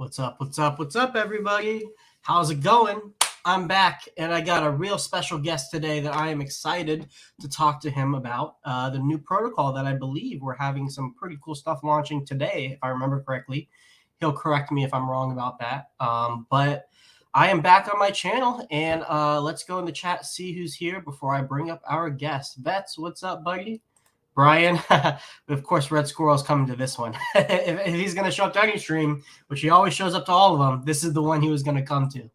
What's up? What's up? What's up, everybody? How's it going? I'm back, and I got a real special guest today that I am excited to talk to him about. The new protocol that I believe we're having some pretty cool stuff launching today, if I remember correctly. He'll correct me if I'm wrong about that. But I am back on my channel, and let's go in the chat, see who's here before I bring up our guest. Vets, what's up, buddy? Brian, of course, Red Squirrel's coming to this one. if he's going to show up to any stream, which he always shows up to all of them, this is the one he was going to come to.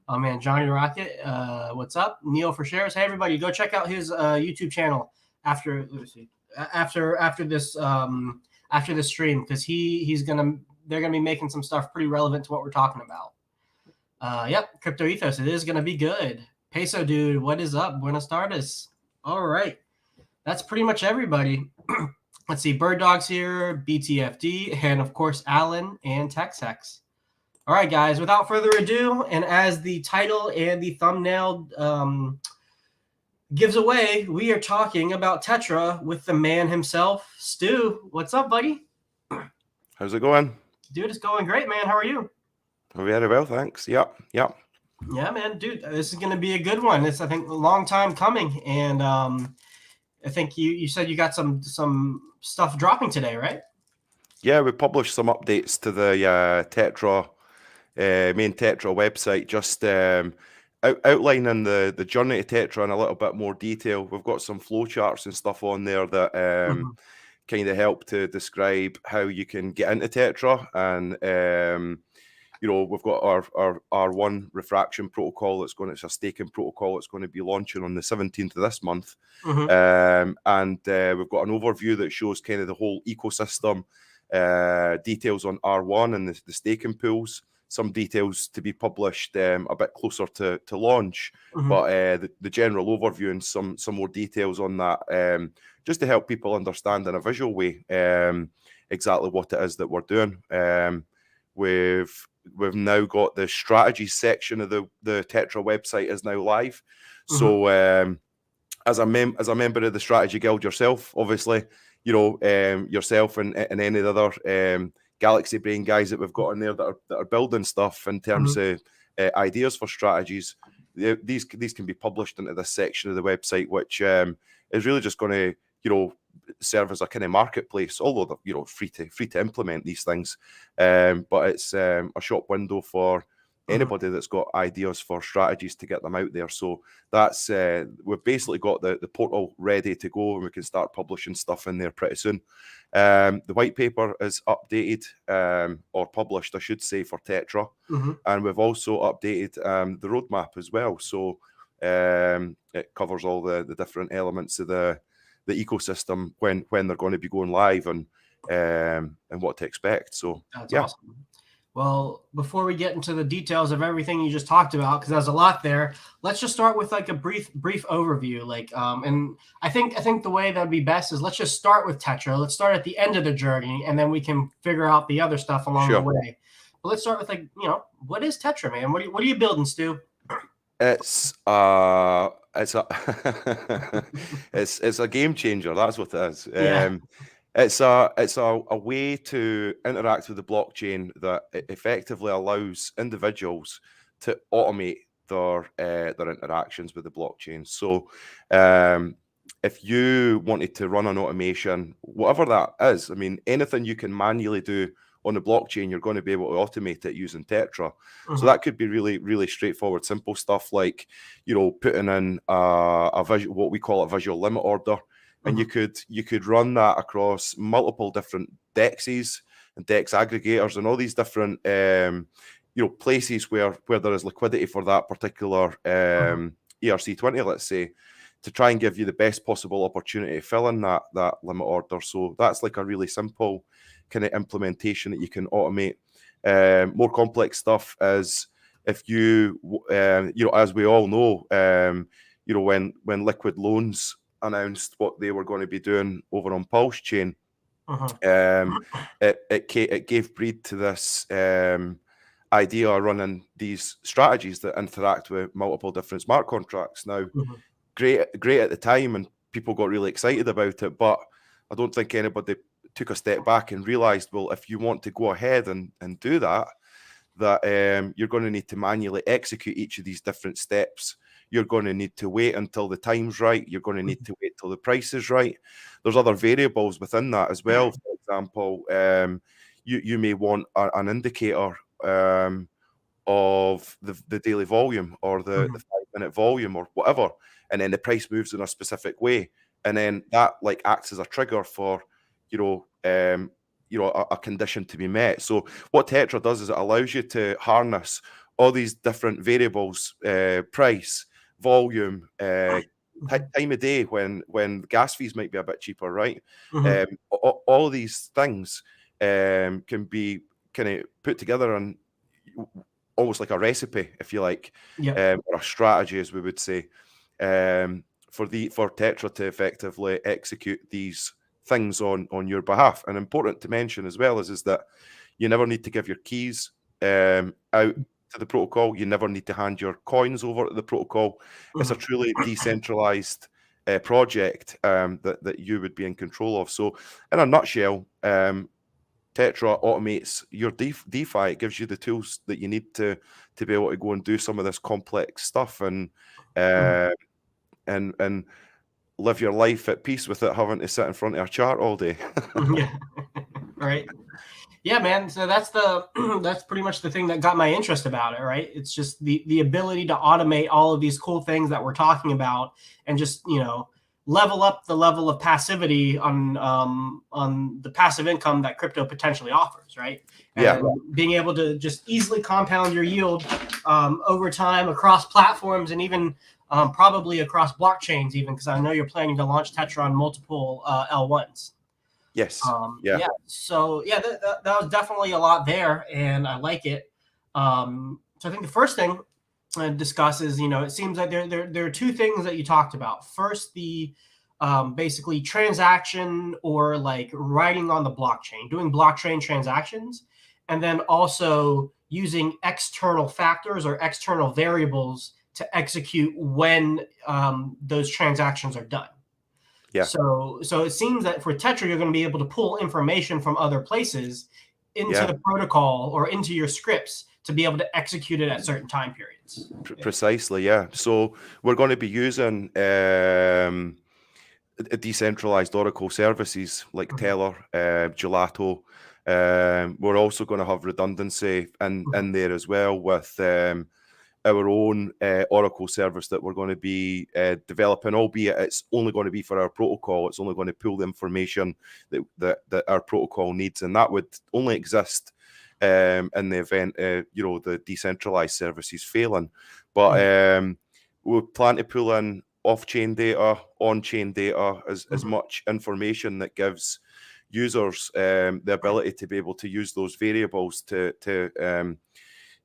Oh, man, Johnny Rocket, what's up? Neil for shares. Hey, everybody, go check out his YouTube channel after this stream, because they're gonna be making some stuff pretty relevant to what we're talking about. Yep, Crypto Ethos, it is gonna be good. Peso dude, what is up? Buenos tardes. All right. That's pretty much everybody. Let's see. Bird Dog's here, BTFD, and of course, Alan and TexHex. All right, guys, without further ado, and as the title and the thumbnail gives away, we are talking about Tetra with the man himself, Stu. What's up, buddy? How's it going? Dude, it's going great, man. How are you? Very well, thanks. Yep. Yeah, man. Dude, this is going to be a good one. It's, I think, a long time coming, and I think you said you got some stuff dropping today, right? Yeah, we published some updates to the Tetra main Tetra website, just outlining the journey to Tetra in a little bit more detail. We've got some flowcharts and stuff on there that kind of help to describe how you can get into Tetra, and we've got our R1 refraction protocol it's a staking protocol that's going to be launching on the 17th of this month. And we've got an overview that shows kind of the whole ecosystem, details on R1 and the staking pools, some details to be published a bit closer to launch, but the general overview and some more details on that, just to help people understand in a visual way exactly what it is that we're doing. We've now got the strategy section of the Tetra website is now live. So as a member of the strategy guild yourself, obviously, yourself and any of the other Galaxy Brain guys that we've got in there that are building stuff in terms of ideas for strategies, these can be published into this section of the website, which is really just going to serve as a kind of marketplace, although they're free to implement these things, but it's a shop window for anybody that's got ideas for strategies to get them out there. So that's we've basically got the portal ready to go, and we can start publishing stuff in there pretty soon. The white paper is updated, or published, I should say, for Tetra, and we've also updated the roadmap as well. So it covers all the different elements of the ecosystem when they're going to be going live, and what to expect. So that's awesome. Well, before we get into the details of everything you just talked about, because there's a lot there, let's just start with like a brief overview. And I think the way that would be best is let's just start with Tetra. Let's start at the end of the journey, and then we can figure out the other stuff along the way. But let's start with what is Tetra, man? What are you building, Stu? It's a it's a game changer. That's what it is. Yeah. It's a way to interact with the blockchain that effectively allows individuals to automate their interactions with the blockchain. So if you wanted to run an automation, whatever that is, I mean, anything you can manually do on the blockchain, you're going to be able to automate it using Tetra. So that could be really, really straightforward, simple stuff like, putting in what we call a visual limit order. And you could run that across multiple different dexes and dex aggregators and all these different places where there is liquidity for that particular ERC20, let's say, to try and give you the best possible opportunity to fill in that limit order. So that's like a really simple kind of implementation that you can automate. More complex stuff is if you as we all know, when Liquid Loans announced what they were going to be doing over on Pulse Chain, it gave breed to this idea of running these strategies that interact with multiple different smart contracts. Now, great at the time, and people got really excited about it, but I don't think anybody took a step back and realized, well, if you want to go ahead and do that, that you're going to need to manually execute each of these different steps. You're going to need to wait until the time's right. You're going to need to wait till the price is right. There's other variables within that as well. For example, you may want an indicator of the daily volume or the 5-minute volume or whatever, and then the price moves in a specific way, and then that like acts as a trigger for a condition to be met. So what Tetra does is it allows you to harness all these different variables, price, volume, time of day when gas fees might be a bit cheaper, right? All of these things can be kind of put together and almost like a recipe, if you like, or a strategy, as we would say, for Tetra to effectively execute these things on your behalf. And important to mention as well is that you never need to give your keys out to the protocol. You never need to hand your coins over to the protocol. It's a truly decentralized project that you would be in control of. So in a nutshell, Tetra automates your DeFi. It gives you the tools that you need to be able to go and do some of this complex stuff and live your life at peace without having to sit in front of a chart all day. Yeah, right. Yeah, man. So that's that's pretty much the thing that got my interest about it, right? It's just the ability to automate all of these cool things that we're talking about, and just level up the level of passivity on the passive income that crypto potentially offers, right? And being able to just easily compound your yield over time across platforms, and even probably across blockchains, even, because I know you're planning to launch Tetra on multiple L1s. Yes. So that was definitely a lot there, and I like it. So I think the first thing to discuss is, it seems like there are two things that you talked about. First, the basically transaction, or like writing on the blockchain, doing blockchain transactions, and then also using external factors or external variables to execute when those transactions are done. Yeah. So it seems that for Tetra, you're going to be able to pull information from other places into the protocol or into your scripts to be able to execute it at certain time periods. Precisely, yeah. So we're going to be using decentralized Oracle services like Teller, Gelato. We're also going to have redundancy in there as well with our own Oracle service that we're going to be developing, albeit it's only going to be for our protocol. It's only going to pull the information that our protocol needs, and that would only exist in the event the decentralized service is failing. But we plan to pull in off-chain data, on-chain data, as much information that gives users the ability to be able to use those variables to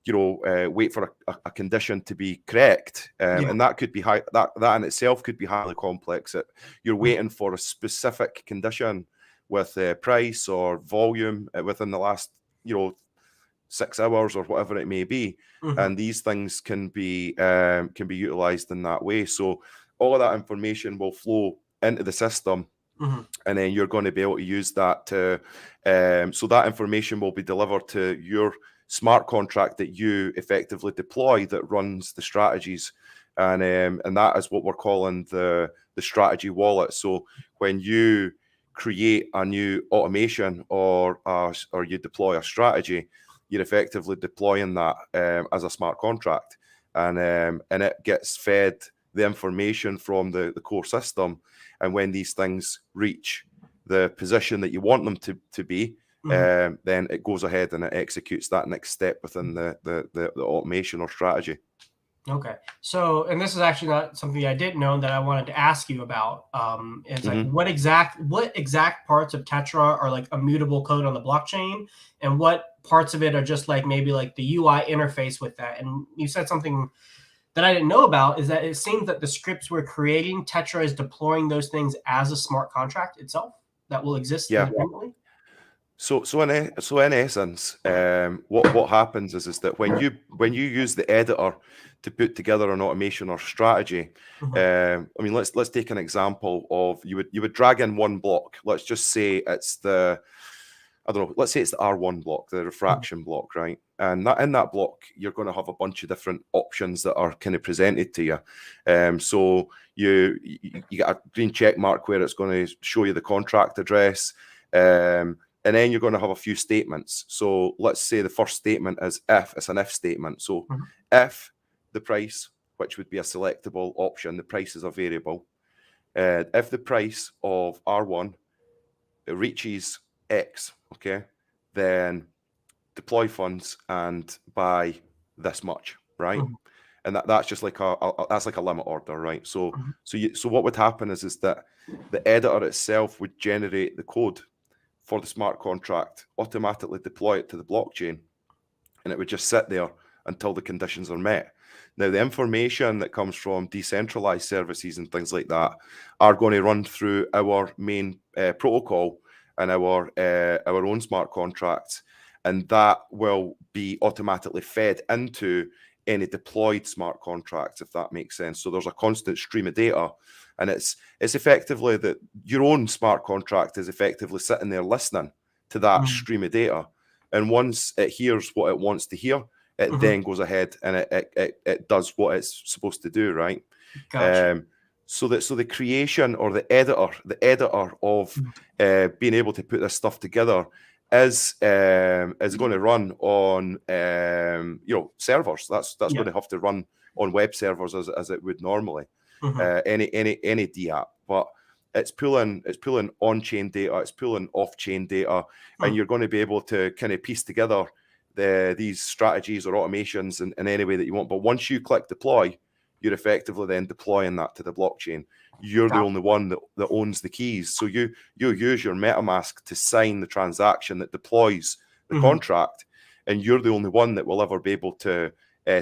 wait for a condition to be correct, and that could be that in itself could be highly complex. You're waiting for a specific condition with price or volume within the last 6 hours or whatever it may be, and these things can be utilized in that way. So all of that information will flow into the system, and then you're going to be able to use that to so that information will be delivered to your smart contract that you effectively deploy that runs the strategies, and that is what we're calling the strategy wallet. So when you create a new automation or you deploy a strategy, you're effectively deploying that as a smart contract, and it gets fed the information from the core system, and when these things reach the position that you want them to be, then it goes ahead and it executes that next step within the automation or strategy. Okay. So, and this is actually not something I didn't know that I wanted to ask you about. It's like what exact parts of Tetra are like immutable code on the blockchain, and what parts of it are just like maybe like the UI interface with that? And you said something that I didn't know about, is that it seems that the scripts we're creating, Tetra is deploying those things as a smart contract itself that will exist independently. So in essence, what happens is that when you use the editor to put together an automation or strategy, I mean, let's take an example of you would drag in one block. Let's just say it's the I don't know, let's say it's the R1 block, the refraction block, right? And in that block, you're going to have a bunch of different options that are kind of presented to you. So you get a green check mark where it's going to show you the contract address. And then you're going to have a few statements. So let's say the first statement is if. It's an if statement. So if the price, which would be a selectable option, the price is a variable. If the price of R1 reaches X, okay, then deploy funds and buy this much, right? And that's just like that's like a limit order, right? So what would happen is that the editor itself would generate the code for the smart contract, automatically deploy it to the blockchain, and it would just sit there until the conditions are met. Now, the information that comes from decentralized services and things like that are going to run through our main protocol and our own smart contracts, and that will be automatically fed into any deployed smart contracts, if that makes sense. So there's a constant stream of data, and it's effectively that your own smart contract is effectively sitting there listening to that stream of data, and once it hears what it wants to hear, it then goes ahead and it does what it's supposed to do, right? Gotcha. So the creation or the editor of being able to put this stuff together is going to run on servers. That's going to have to run on web servers as it would normally. Any DApp, but it's pulling on-chain data, it's pulling off-chain data, and you're going to be able to kind of piece together these strategies or automations in any way that you want. But once you click deploy, you're effectively then deploying that to the blockchain. You're the only one that owns the keys. So you use your MetaMask to sign the transaction that deploys the contract, and you're the only one that will ever be able to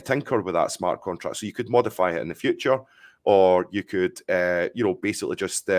tinker with that smart contract. So you could modify it in the future, or you could basically just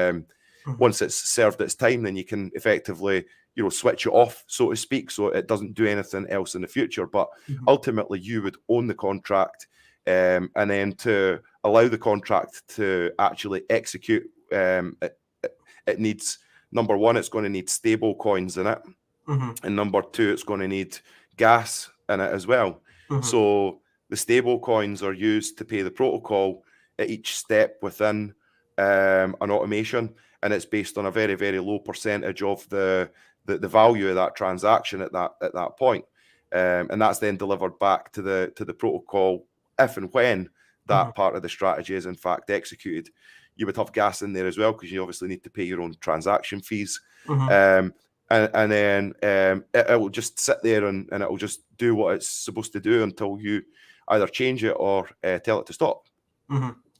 once it's served its time, then you can effectively switch it off, so to speak, so it doesn't do anything else in the future. But ultimately, you would own the contract, and then to allow the contract to actually execute, it needs, number one, it's going to need stable coins in it, and number two, it's going to need gas in it as well. So the stable coins are used to pay the protocol at each step within an automation, and it's based on a very, very low percentage of the value of that transaction at that point, and that's then delivered back to the protocol if and when that part of the strategy is in fact executed. You would have gas in there as well, because you obviously need to pay your own transaction fees, and then it will just sit there and it will just do what it's supposed to do until you either change it or tell it to stop.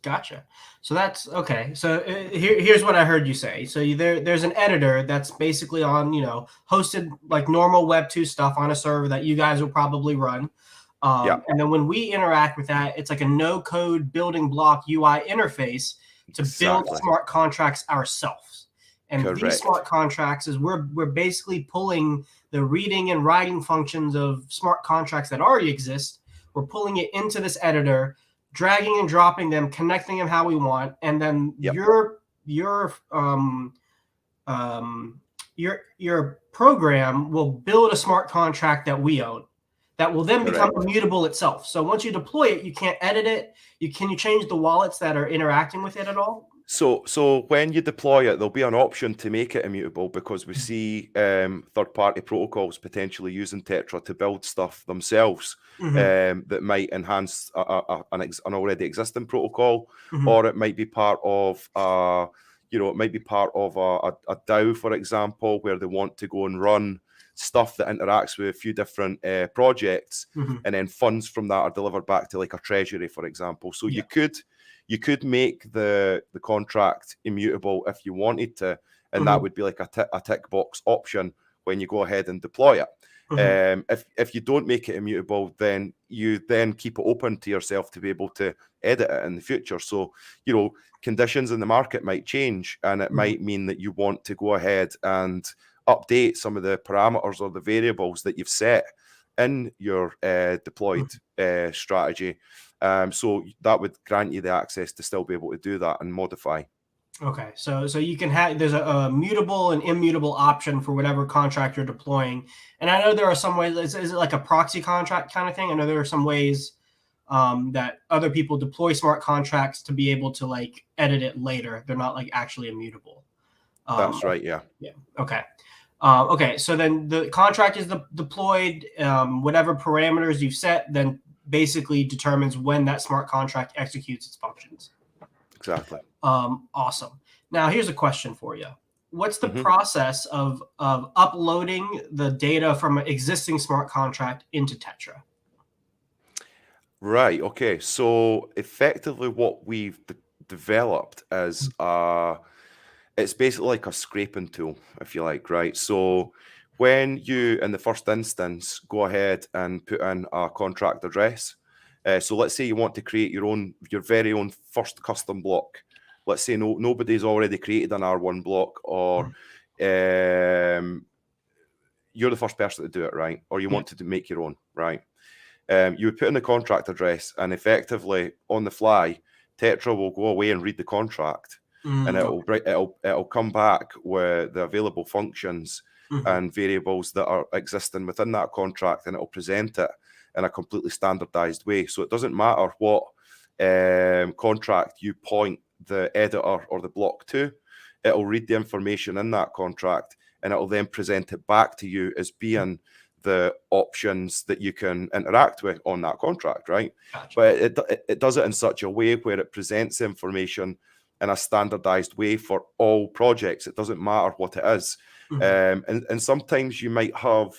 Gotcha. So that's okay. So here's what I heard you say. So there's an editor that's basically on, hosted like normal Web 2 stuff on a server that you guys will probably run. And then when we interact with that, it's like a no-code building block UI interface to build smart contracts ourselves. And these smart contracts is we're basically pulling the reading and writing functions of smart contracts that already exist. We're pulling it into this editor, dragging and dropping them, connecting them how we want, and then your program will build a smart contract that we own that will then become immutable itself. So once you deploy it, you can't edit it. Can you change the wallets that are interacting with it at all? So when you deploy it, there'll be an option to make it immutable, because we see third-party protocols potentially using Tetra to build stuff themselves that might enhance an already existing protocol, or it might be part of a DAO, for example, where they want to go and run stuff that interacts with a few different projects, and then funds from that are delivered back to like a treasury, for example. So you could make the contract immutable if you wanted to, and that would be like a tick box option when you go ahead and deploy it. If you don't make it immutable, then you keep it open to yourself to be able to edit it in the future. So conditions in the market might change, and it might mean that you want to go ahead and update some of the parameters or the variables that you've set in your deployed strategy. So that would grant you the access to still be able to do that and modify. Okay, so you can have there's a mutable and immutable option for whatever contract you're deploying, and I know there are some ways. Is it like a proxy contract kind of thing? I know there are some ways that other people deploy smart contracts to be able to like edit it later. They're not like actually immutable. That's right. Yeah. Yeah. Okay. Okay. So then the contract is deployed. Whatever parameters you've set, then basically determines when that smart contract executes its functions. Exactly. Awesome. Now here's a question for you. What's the Mhm. process of uploading the data from an existing smart contract into Tetra? Right. Okay. So effectively, what we've developed is it's basically like a scraping tool, if you like, right? So when you, in the first instance, go ahead and put in a contract address. So let's say you want to create your very own first custom block. Let's say nobody's already created an R1 block, or you're the first person to do it, right? Or you want to make your own, right? You would put in the contract address, and effectively on the fly, Tetra will go away and read the contract, and it'll come back with the available functions and variables that are existing within that contract, and it'll present it in a completely standardized way. So it doesn't matter what contract you point the editor or the block to, it'll read the information in that contract, and it'll then present it back to you as being the options that you can interact with on that contract, right? Gotcha. But it does it in such a way where it presents information in a standardized way for all projects. It doesn't matter what it is. And sometimes you might have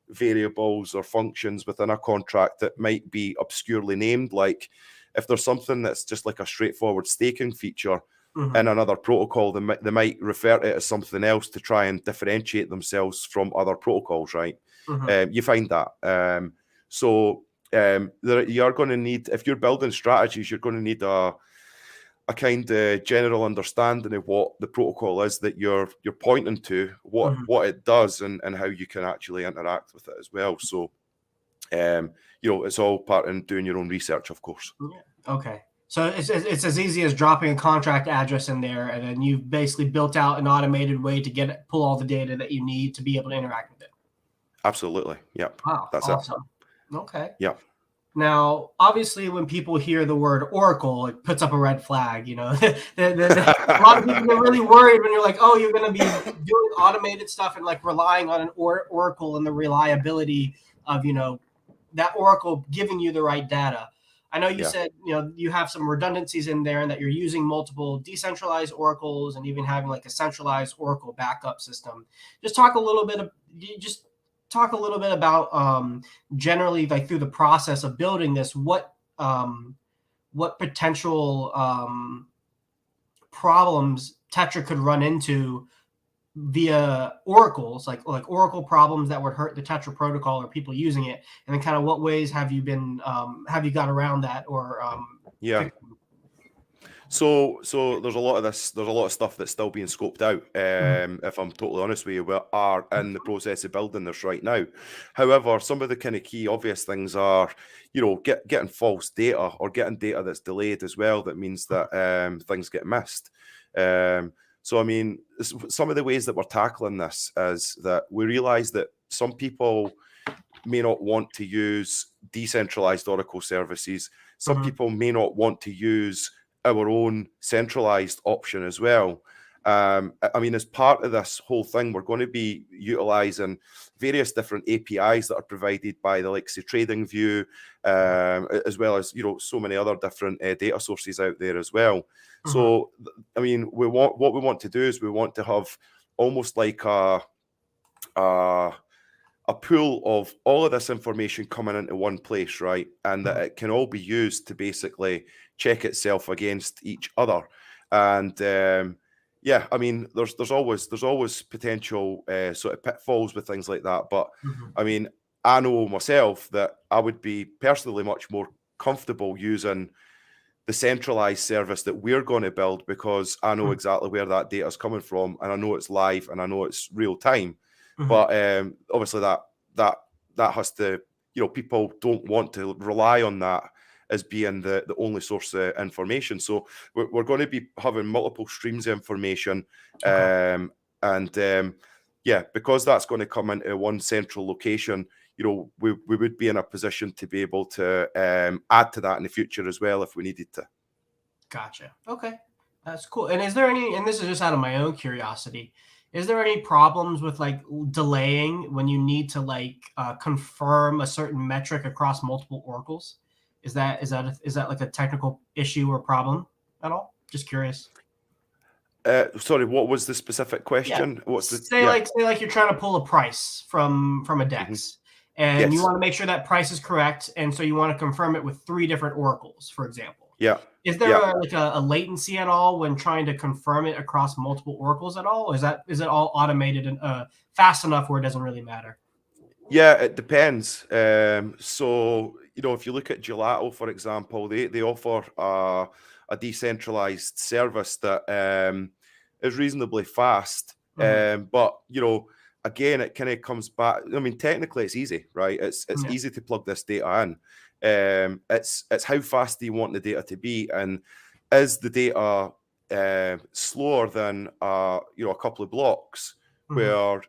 variables or functions within a contract that might be obscurely named. Like if there's something that's just like a straightforward staking feature in another protocol, they might refer to it as something else to try and differentiate themselves from other protocols, right? You find that. You're going to need, if you're building strategies, you're going to need a kind of general understanding of what the protocol is that you're pointing to, what it does, and how you can actually interact with it as well. So, it's all part in doing your own research, of course. Yeah. Okay. So it's as easy as dropping a contract address in there, and then you've basically built out an automated way to pull all the data that you need to be able to interact with it. Absolutely. Yep. Wow. That's awesome. Okay. Yeah. Now, obviously, when people hear the word Oracle, it puts up a red flag. You know, a lot of people get really worried when you're like, "Oh, you're going to be doing automated stuff and like relying on an Oracle and the reliability of that Oracle giving you the right data." I know you said you have some redundancies in there, and that you're using multiple decentralized oracles and even having like a centralized Oracle backup system. Just talk a little bit about generally, like through the process of building this, what potential problems Tetra could run into via oracles, like Oracle problems that would hurt the Tetra protocol or people using it, and then kind of what ways have you got around that or So there's a lot of stuff that's still being scoped out. If I'm totally honest with you, we are in the process of building this right now. However, some of the kind of key obvious things are, getting false data or getting data that's delayed as well. That means that things get missed. So I mean, some of the ways that we're tackling this is that we realize that some people may not want to use decentralized Oracle services. Some people may not want to use our own centralized option as well. I mean, as part of this whole thing, we're going to be utilizing various different APIs that are provided by the likes of TradingView, as well as so many other different data sources out there as well. So, I mean, what we want to do is we want to have almost like a pool of all of this information coming into one place, right? And that it can all be used to basically check itself against each other. And I mean, there's always potential sort of pitfalls with things like that. But I mean, I know myself that I would be personally much more comfortable using the centralized service that we're going to build, because I know exactly where that data is coming from, and I know it's live, and I know it's real time. But obviously that has to, people don't want to rely on that as being the only source of information. So we're going to be having multiple streams of information. Okay. Yeah, because that's going to come into one central location, you know, we would be in a position to be able to add to that in the future as well if we needed to. Gotcha. Okay. That's cool. And is there any, and this is just out of my own curiosity, is there any problems with like delaying when you need to like confirm a certain metric across multiple oracles? Is that like a technical issue or problem at all? Just curious. Sorry, what was the specific Yeah. question? What's the Say like you're trying to pull a price from a DEX, and you Yes. want to make sure that price is correct, and so you want to confirm it with 3 different oracles, for example. Yeah. Is there Yeah. a latency at all when trying to confirm it across multiple oracles at all? Or is it all automated and fast enough where it doesn't really matter? Yeah, it depends. So, you know, if you look at Gelato, for example, they offer a decentralized service that is reasonably fast. But, you know, again, it kind of comes back. I mean, technically, it's easy, right? It's easy to plug this data in. It's how fast do you want the data to be, and is the data slower than you know, a couple of blocks where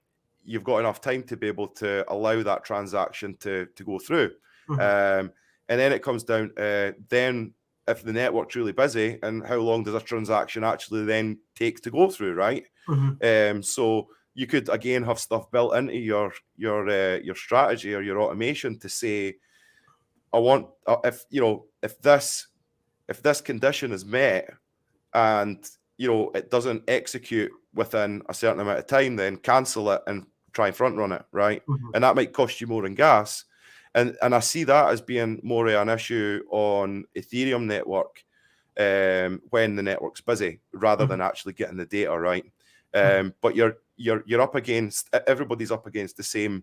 you've got enough time to be able to allow that transaction to go through. And then it comes down then if the network's really busy, and how long does a transaction actually then take to go through, right? So you could again have stuff built into your strategy or your automation to say, I want if you know, if this condition is met and you know it doesn't execute within a certain amount of time, then cancel it and try and front run it, right? And that might cost you more in gas. And I see that as being more of an issue on Ethereum network when the network's busy, rather than actually getting the data right. But you're up against, everybody's up against the same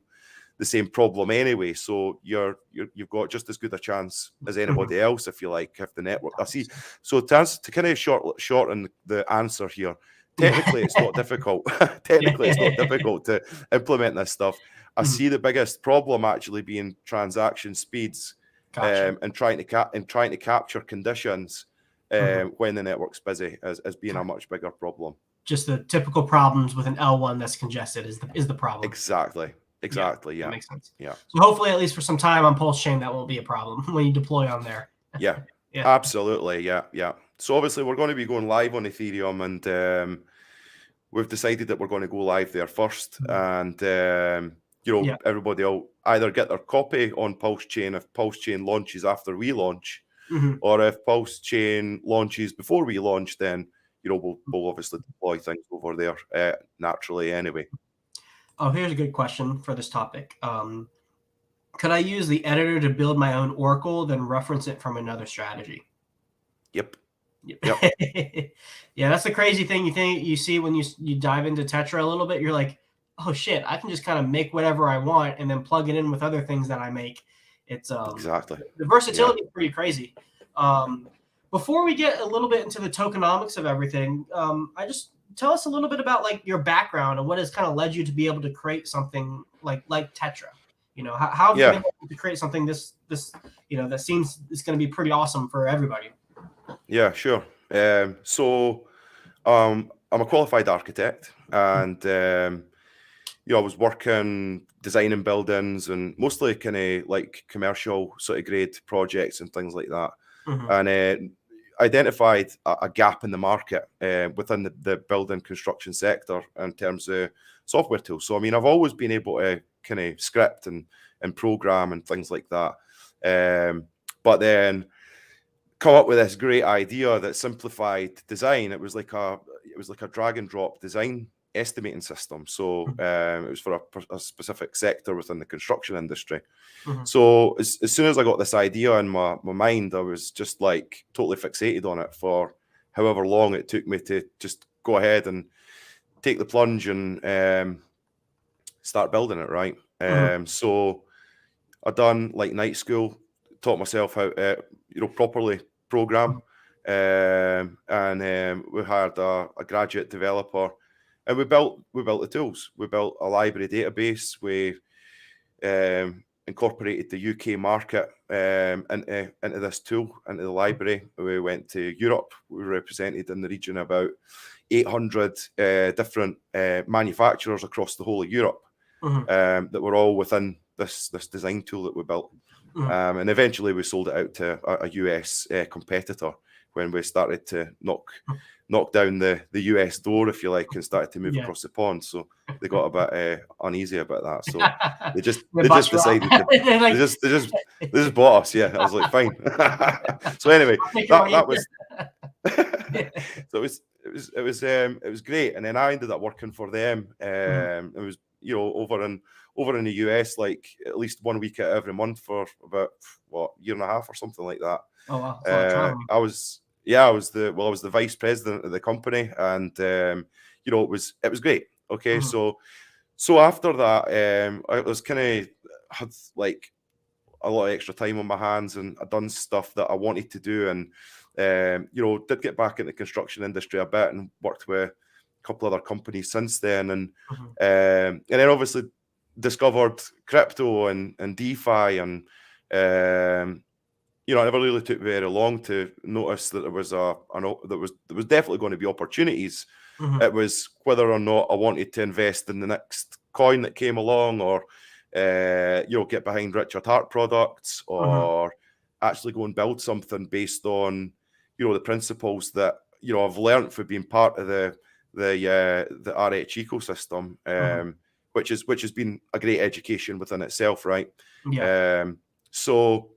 problem anyway. So you've got just as good a chance as anybody else, if you like, if the network. I see. So to kind of shorten the answer here, technically it's not difficult. Technically it's not difficult to implement this stuff. I see the biggest problem actually being transaction speeds, and trying to capture conditions when the network's busy as being a much bigger problem. Just the typical problems with an L1 that's congested is the problem. Exactly. Yeah. That makes sense. Yeah. So hopefully, at least for some time on Pulse Chain, that won't be a problem when you deploy on there. Yeah. Absolutely. Yeah. So obviously, we're going to be going live on Ethereum, and we've decided that we're going to go live there first. And you know, everybody will either get their copy on Pulse Chain if Pulse Chain launches after we launch, or if Pulse Chain launches before we launch, then you know we'll obviously deploy things over there naturally anyway. Oh, here's a good question for this topic. Could I use the editor to build my own Oracle, then reference it from another strategy? Yep. Yeah, that's the crazy thing you see when you dive into Tetra a little bit. You're like, oh shit, I can just kind of make whatever I want and then plug it in with other things that I make. It's exactly, the versatility is pretty crazy. Before we get a little bit into the tokenomics of everything, I just tell us a little bit about like your background and what has kind of led you to be able to create something like Tetra. You know, how have you been able to create something this you know that seems it's going to be pretty awesome for everybody? Yeah, sure. So I'm a qualified architect, and you know, I was working designing buildings and mostly kind of like commercial sort of grade projects and things like that. And identified a gap in the market within the building construction sector in terms of software tools. So I mean, I've always been able to kind of script and program and things like that, but then come up with this great idea that simplified design. It was like a drag and drop design estimating system. So it was for a specific sector within the construction industry. So as soon as I got this idea in my mind, I was just like totally fixated on it for however long it took me to just go ahead and take the plunge and start building it, right? So I done like night school, taught myself how to properly program, and we hired a graduate developer, and we built the tools. We built a library database. We incorporated the UK market into this tool, into the library. We went to Europe. We represented in the region about 800 different manufacturers across the whole of Europe that were all within this design tool that we built. And eventually we sold it out to a US competitor when we started to knock down the US door, if you like, and started to move across the pond. So they got a bit uneasy about that. So they just decided they just bought us. Yeah, I was like, fine. So anyway, that was so it was great. And then I ended up working for them. It was, you know, over in the US, like at least 1 week out every month for about year and a half or something like that. Oh wow! I was the vice president of the company, and you know, it was great. Okay, so after that, I was had like a lot of extra time on my hands, and I'd done stuff that I wanted to do, and you know, did get back in the construction industry a bit and worked with a couple other companies since then, and then obviously discovered crypto and DeFi, and you know, it never really took very long to notice that there was definitely going to be opportunities. It was whether or not I wanted to invest in the next coin that came along, or you know, get behind Richard Hart products, or actually go and build something based on, you know, the principles that, you know, I've learned from being part of the RH ecosystem, which has been a great education within itself, right? So,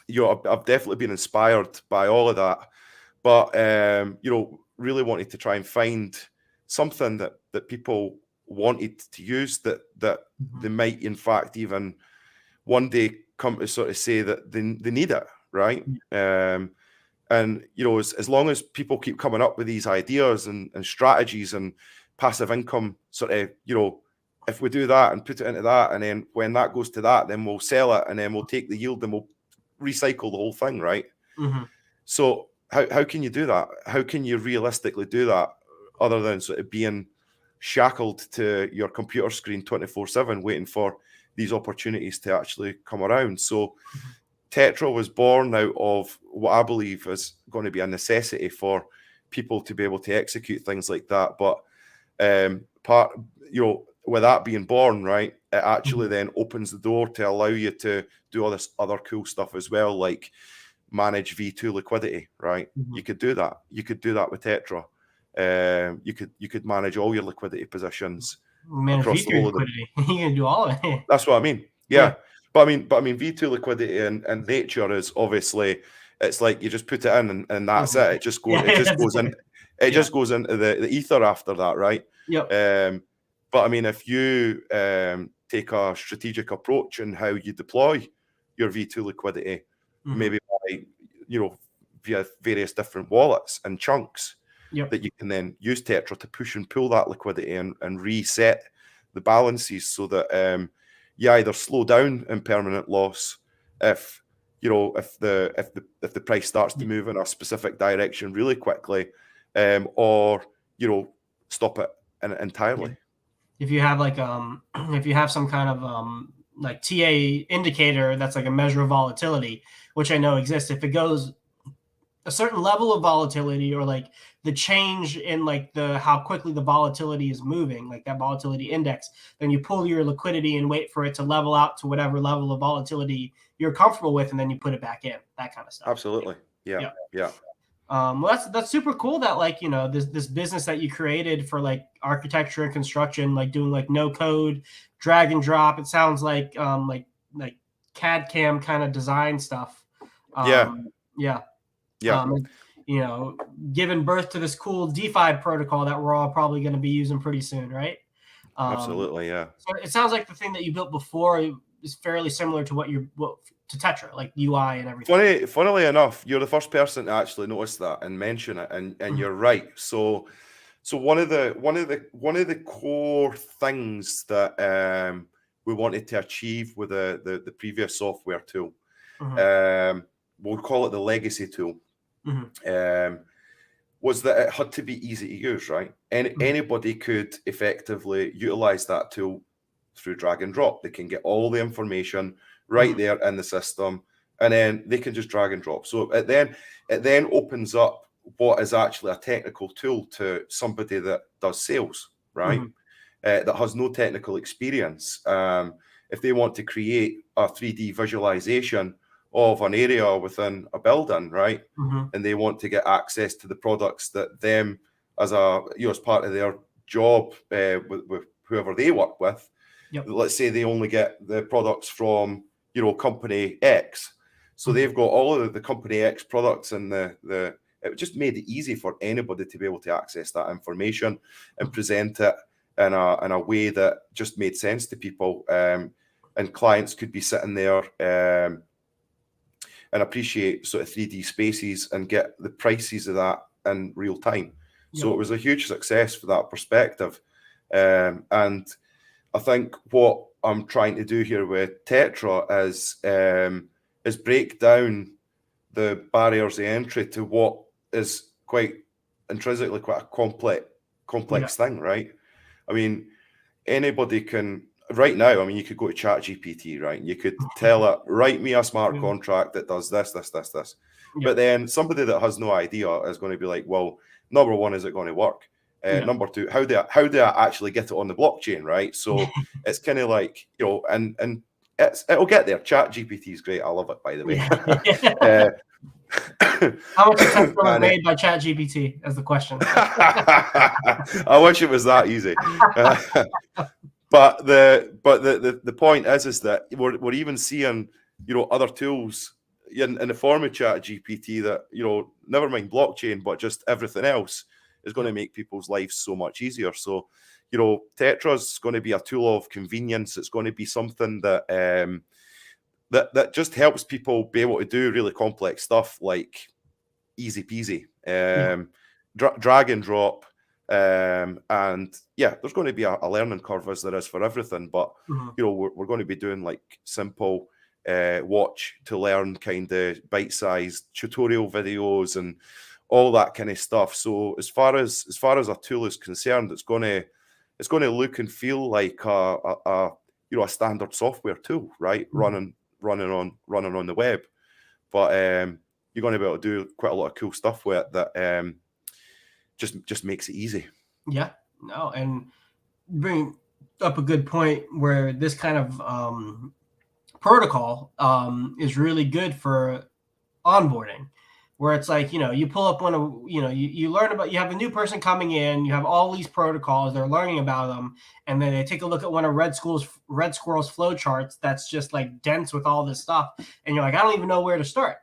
you know, I've definitely been inspired by all of that, but you know, really wanted to try and find something that people wanted to use, that they might in fact even one day come to sort of say that they need it, right? And you know, as long as people keep coming up with these ideas and strategies and passive income, sort of, you know, if we do that and put it into that, and then when that goes to that, then we'll sell it, and then we'll take the yield and we'll recycle the whole thing, right? So how can you do that? How can you realistically do that other than sort of being shackled to your computer screen 24/7 waiting for these opportunities to actually come around? So Tetra was born out of what I believe is going to be a necessity for people to be able to execute things like that. But you know, with that being born, right, it actually then opens the door to allow you to do all this other cool stuff as well, like manage V2 liquidity, right? You could do that. You could do that with Tetra. You could manage all your liquidity positions across the whole liquidity. You can do all of it. That's what I mean. Yeah. But I mean V2 liquidity and nature is obviously, it's like you just put it in and that's it. It just goes. It just goes into the ether after that, right? But I mean, if you take a strategic approach in how you deploy your V2 liquidity, maybe by, you know, via various different wallets and chunks, that you can then use Tetra to push and pull that liquidity and reset the balances so that you either slow down impermanent loss if, you know, if the price starts to move in a specific direction really quickly, or, you know, stop it entirely. If you have like if you have some kind of like TA indicator that's like a measure of volatility, which I know exists, if it goes a certain level of volatility, or like the change in like how quickly the volatility is moving, like that volatility index, then you pull your liquidity and wait for it to level out to whatever level of volatility you're comfortable with, and then you put it back in, that kind of stuff. Absolutely. Yeah. Well, that's super cool that, like, you know, this business that you created for like architecture and construction, like doing like no code, drag and drop. It sounds like CAD CAM kind of design stuff. You know, giving birth to this cool DeFi protocol that we're all probably going to be using pretty soon, right? Absolutely, yeah. So it sounds like the thing that you built before is fairly similar to to Tetra, like UI and everything. Funnily enough, you're the first person to actually notice that and mention it, and you're right. So one of the core things that we wanted to achieve with the previous software tool, we'll call it the legacy tool, was that it had to be easy to use, right? And anybody could effectively utilize that tool through drag and drop. They can get all the information right there in the system. and then they can just drag and drop. So it then opens up what is actually a technical tool to somebody that does sales, right? That has no technical experience. If they want to create a 3D visualization of an area within a building, right, and they want to get access to the products that them as a as part of their job with whoever they work with, let's say they only get the products from company X, so they've got all of the company X products, and it just made it easy for anybody to be able to access that information and present it in a way that just made sense to people, and clients could be sitting there and appreciate sort of 3D spaces and get the prices of that in real time. So it was a huge success for that perspective. And I think what I'm trying to do here with Tetra is break down the barriers of entry to what is quite intrinsically quite a complex thing, right? I mean, anybody can right now. I mean, you could go to ChatGPT, right? And you could tell it, write me a smart contract that does this. But then somebody that has no idea is going to be like, well, number one, is it going to work? Number two, how do I actually get it on the blockchain, right? So it's kind of like, and it'll get there. ChatGPT is great. I love it, by the way. How much attempt was made by ChatGPT as the question? I wish it was that easy. But the point is that we're even seeing other tools in the form of ChatGPT that never mind blockchain, but just everything else is going to make people's lives so much easier. So Tetra's going to be a tool of convenience. It's going to be something that that just helps people be able to do really complex stuff like easy peasy, drag and drop. And there's going to be a learning curve, as there is for everything, but we're going to be doing like simple watch to learn kind of bite-sized tutorial videos and all that kind of stuff. So as far as a tool is concerned, it's going to look and feel like a standard software tool, right? Running on the web, but you're going to be able to do quite a lot of cool stuff with it that just makes it easy. Yeah, no, and bring up a good point where this kind of protocol is really good for onboarding, where it's like, you pull up one of, you learn about, you have a new person coming in, you have all these protocols, they're learning about them, and then they take a look at one of Red Squirrel's flow charts that's just like dense with all this stuff, and you're like, I don't even know where to start.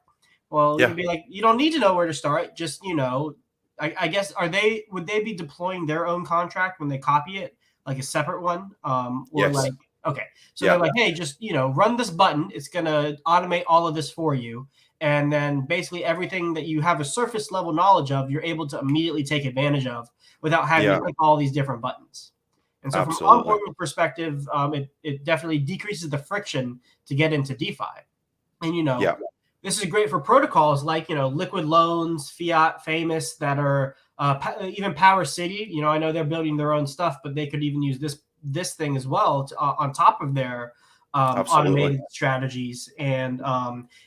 Well, you'd be like, you don't need to know where to start, just I guess would they be deploying their own contract when they copy it, like a separate one? Like, okay, so they're like, hey, just run this button, it's gonna automate all of this for you. And then basically everything that you have a surface level knowledge of, you're able to immediately take advantage of without having to click all these different buttons. And so from an onboarding perspective, it definitely decreases the friction to get into DeFi. And, this is great for protocols like, Liquid Loans, Fiat, Famous, that are even Power City. I know they're building their own stuff, but they could even use this thing as well on top of their automated strategies. And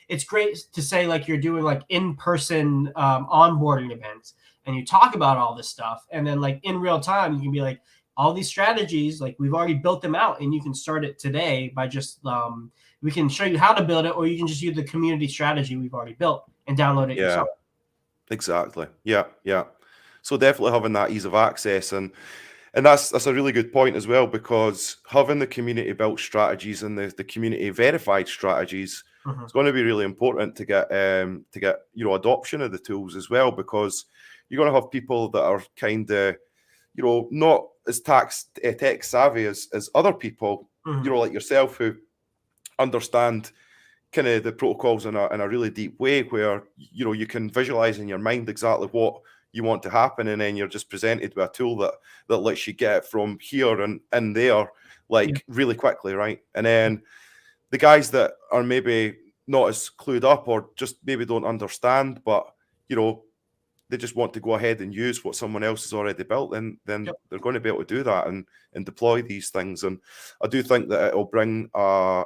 it's great to say, like, you're doing like in-person onboarding events and you talk about all this stuff, and then like in real time you can be like, all these strategies, like, we've already built them out and you can start it today by just we can show you how to build it, or you can just use the community strategy we've already built and download it yourself. Exactly. Yeah. So definitely having that ease of access, and that's a really good point as well, because having the community built strategies and the community verified strategies is going to be really important to get adoption of the tools as well, because you're going to have people that are kind of not as tech savvy as other people, like yourself, who understand kind of the protocols in a really deep way, where you can visualize in your mind exactly what you want to happen, and then you're just presented with a tool that lets you get from here and there really quickly, right? And then the guys that are maybe not as clued up, or just maybe don't understand, but they just want to go ahead and use what someone else has already built, then they're going to be able to do that and deploy these things. And I do think that it'll bring a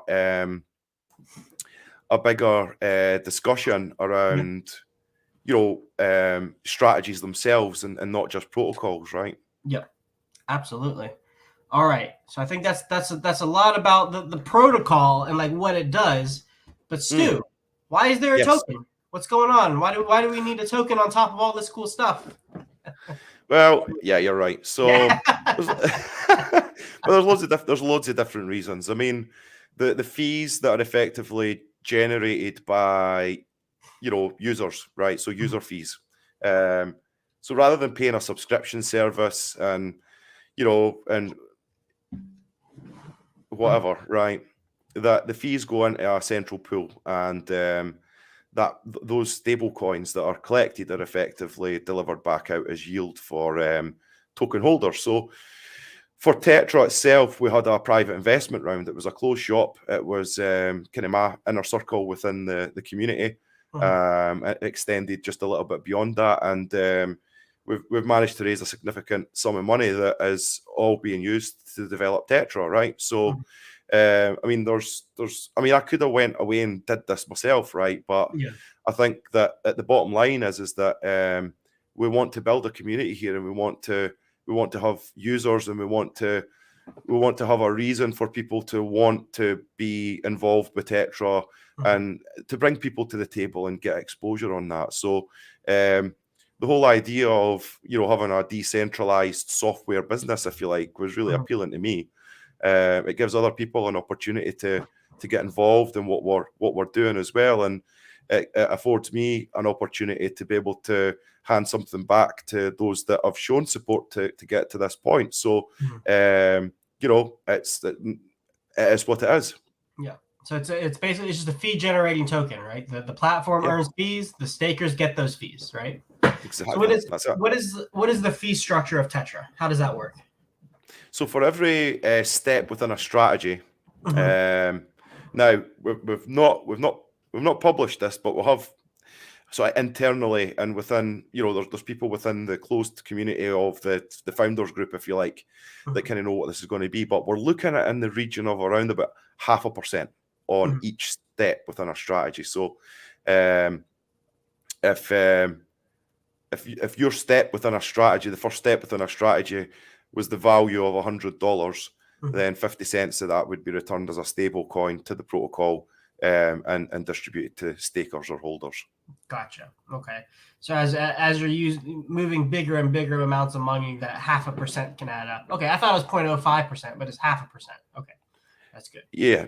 a bigger discussion around, strategies themselves and not just protocols, right? Yep, absolutely. All right, so I think that's a lot about the protocol and like what it does. But Stu, why is there a token? What's going on? Why do we need a token on top of all this cool stuff? Well, yeah, you're right. So, there's loads of different reasons. I mean, the fees that are effectively generated by users, right? So user fees. So rather than paying a subscription service and and whatever, right, that the fees go into a central pool, and that those stable coins that are collected are effectively delivered back out as yield for token holders. So for Tetra itself, we had a private investment round. It was a closed shop. It was kind of my inner circle within the community. It extended just a little bit beyond that, and we've managed to raise a significant sum of money that is all being used to develop Tetra, right? So I mean, I could have went away and did this myself, right? But I think that at the bottom line is that we want to build a community here, and we want to have users, and we want to have a reason for people to want to be involved with Tetra and to bring people to the table and get exposure on that. So the whole idea of having a decentralized software business, if you like, was really appealing to me. It gives other people an opportunity to get involved in what we're doing as well, and it affords me an opportunity to be able to hand something back to those that have shown support to get to this point. So it is what it is. Yeah. So it's basically just a fee generating token, right? The platform earns fees, the stakers get those fees, right? Exactly. So what is the fee structure of Tetra? How does that work? So for every step within a strategy, now we've not published this, but we'll have internally and within there's people within the closed community of the founders group, if you like, that kind of know what this is going to be. But we're looking at in the region of around about 0.5% on each step within our strategy. So if your step within a strategy, the first step within a strategy was the value of $100, then 50 cents of that would be returned as a stable coin to the protocol and distributed to stakers or holders. Gotcha. Okay. So as you're moving bigger and bigger amounts of money, that 0.5% can add up. Okay, I thought it was 0.05%, but it's 0.5%. Okay, that's good. Yeah.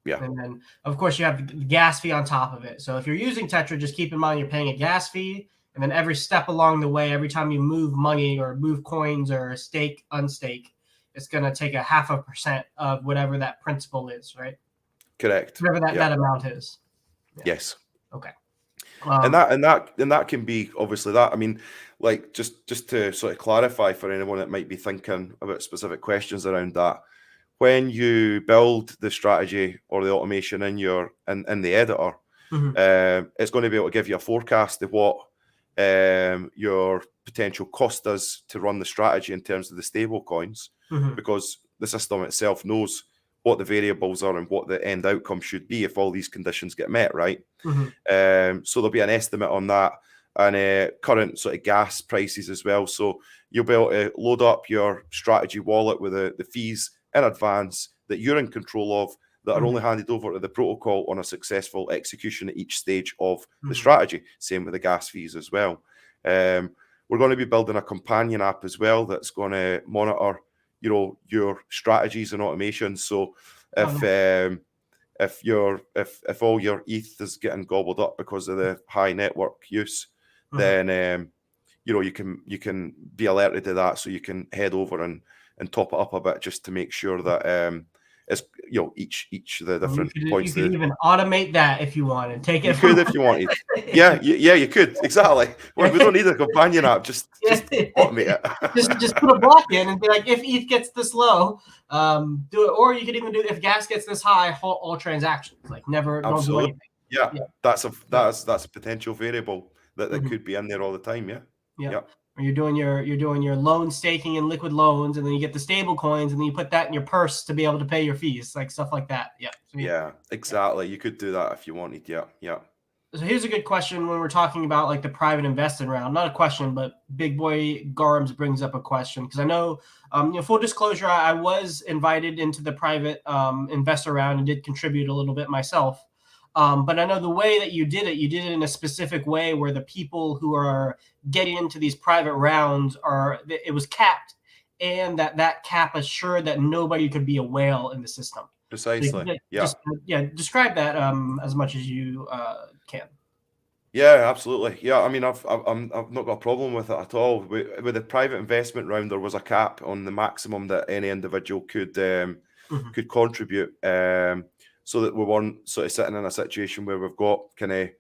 And then of course you have the gas fee on top of it. So if you're using Tetra, just keep in mind you're paying a gas fee. And then every step along the way, every time you move money or move coins or stake, unstake, it's going to take 0.5% of whatever that principal is, right? Correct. Whatever that amount is. Yeah. Yes. Okay. And that can be obviously that. I mean, like just to sort of clarify for anyone that might be thinking about specific questions around that, when you build the strategy or the automation in the editor, it's going to be able to give you a forecast of what your potential cost is to run the strategy in terms of the stable coins, because the system itself knows what the variables are and what the end outcome should be if all these conditions get met, right? So there'll be an estimate on that, and current sort of gas prices as well. So you'll be able to load up your strategy wallet with the fees in advance that you're in control of, that are only handed over to the protocol on a successful execution at each stage of the strategy. Same with the gas fees as well. We're going to be building a companion app as well that's going to monitor, your strategies and automation. So if all your ETH is getting gobbled up because of the high network use, then you can be alerted to that, so you can head over and top it up a bit just to make sure that it's each of the different points. You could even automate that if you wanted. Take it. You could if you wanted. Yeah, you could, exactly. Well, we don't need a companion app. Just automate it. just put a block in and be like, if ETH gets this low, do it. Or you could even do if gas gets this high, halt all transactions. Like never. Absolutely. Don't do anything. That's a potential variable that could be in there all the time. Yeah. Or you're doing your loan staking and liquid loans, and then you get the stable coins, and then you put that in your purse to be able to pay your fees, like stuff like that. Yeah. So, Yeah, exactly. You could do that if you wanted. Yeah, yeah. so here's a good question when we're talking about like the private investing round. Not a question, but Big Boy Garms brings up a question because I know, full disclosure, I was invited into the private investor round and did contribute a little bit myself. But I know the way that you did it in a specific way where the people who are getting into these private rounds it was capped, and that cap assured that nobody could be a whale in the system. Precisely. So Yeah. describe that as much as you can. Yeah, absolutely. Yeah, I mean, I've not got a problem with it at all. With the private investment round, there was a cap on the maximum that any individual could could contribute, so that we weren't sort of sitting in a situation where we've got kind of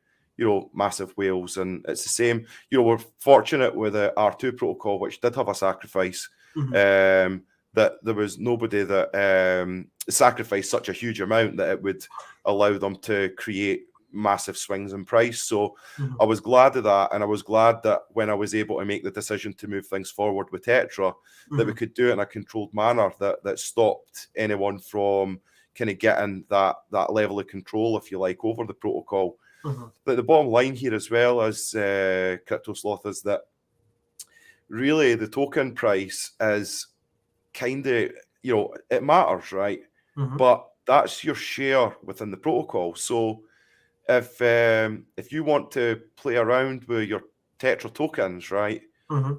massive whales, and it's the same. We're fortunate with the R2 protocol, which did have a sacrifice. That there was nobody that sacrificed such a huge amount that it would allow them to create massive swings in price. So I was glad of that, and I was glad that when I was able to make the decision to move things forward with Tetra, that we could do it in a controlled manner that stopped anyone from kind of getting that level of control, if you like, over the protocol. But the bottom line here as well as Crypto Sloth is that really the token price is kind of, it matters, right? But that's your share within the protocol. So if you want to play around with your Tetra tokens, right,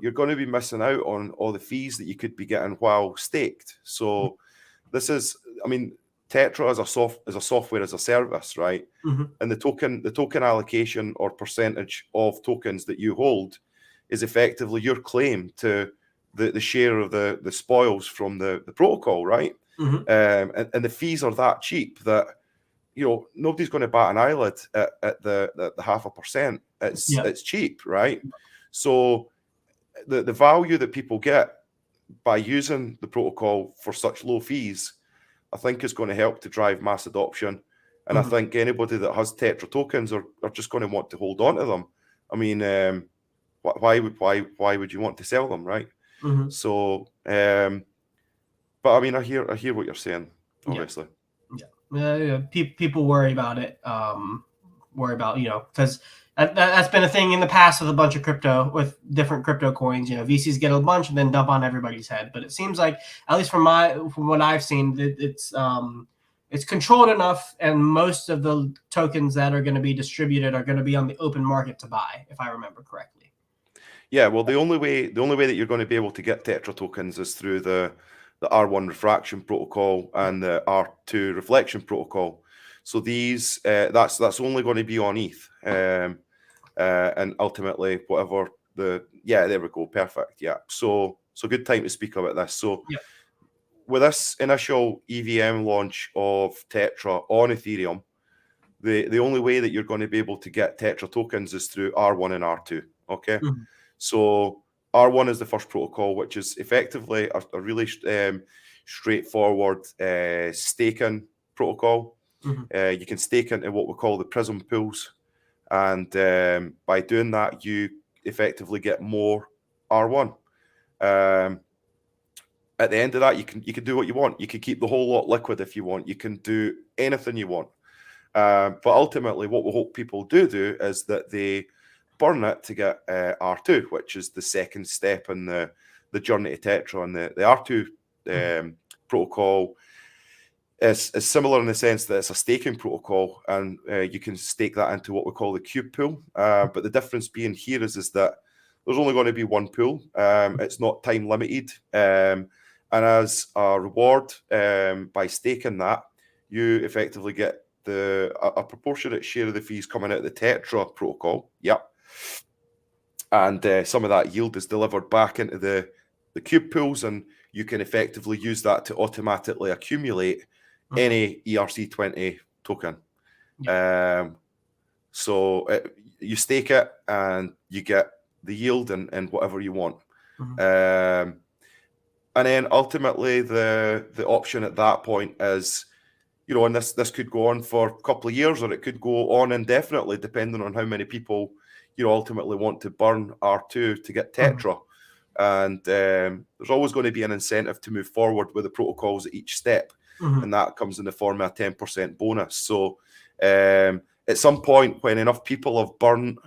you're going to be missing out on all the fees that you could be getting while staked. So this is, I mean, Tetra is a software as a service, right? And the token allocation or percentage of tokens that you hold is effectively your claim to the share of the spoils from the protocol, right? And the fees are that cheap that nobody's going to bat an eyelid at the 0.5%. It's cheap, right? So the value that people get by using the protocol for such low fees, I think, is going to help to drive mass adoption. And I think anybody that has Tetra tokens are just going to want to hold on to them. I mean, why would you want to sell them, right? So, but I mean, I hear what you're saying, obviously. People worry about it. Because that's been a thing in the past with a bunch of different crypto coins. VCs get a bunch and then dump on everybody's head. But it seems like, at least from what I've seen, it's controlled enough, and most of the tokens that are going to be distributed are going to be on the open market to buy, if I remember correctly. Yeah, well, the only way that you're going to be able to get Tetra tokens is through the R1 refraction protocol and the R2 reflection protocol. So these that's only going to be on ETH, and ultimately whatever there we go, perfect. Yeah, so good time to speak about this. So with this initial EVM launch of Tetra on Ethereum, the only way that you're going to be able to get Tetra tokens is through R1 and R2. Okay. So R1 is the first protocol, which is effectively a really straightforward staking protocol. You can stake into what we call the Prism pools, and by doing that, you effectively get more R1. At the end of that, you can do what you want. You can keep the whole lot liquid if you want. You can do anything you want. But ultimately, what we hope people do is that they burn it to get R2, which is the second step in the journey to Tetra. And the R2 protocol is similar in the sense that it's a staking protocol, and you can stake that into what we call the cube pool. But the difference being here is that there's only going to be one pool. It's not time limited. And as a reward, by staking that, you effectively get a proportionate share of the fees coming out of the Tetra protocol. Yep. And some of that yield is delivered back into the cube pools, and you can effectively use that to automatically accumulate any ERC20 token. So you stake it and you get the yield and whatever you want. And then ultimately the option at that point is you know, and this could go on for a couple of years, or it could go on indefinitely, depending on how many people, you know, ultimately want to burn R2 to get Tetra. And there's always going to be an incentive to move forward with the protocols at each step, and that comes in the form of a 10% bonus. So at some point, when enough people have burned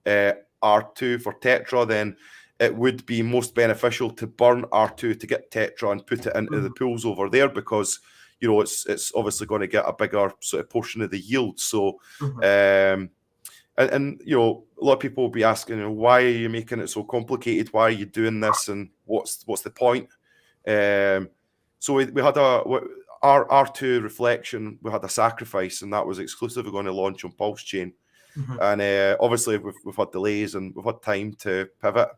R2 for Tetra, then it would be most beneficial to burn R2 to get Tetra and put it into the pools over there, because you know it's obviously going to get a bigger sort of portion of the yield. So and you know, a lot of people will be asking, you know, why are you making it so complicated? Why are you doing this? And what's the point? So we had our R2 reflection. We had a sacrifice, and that was exclusively going to launch on Pulse Chain. And obviously we've had delays, and we've had time to pivot,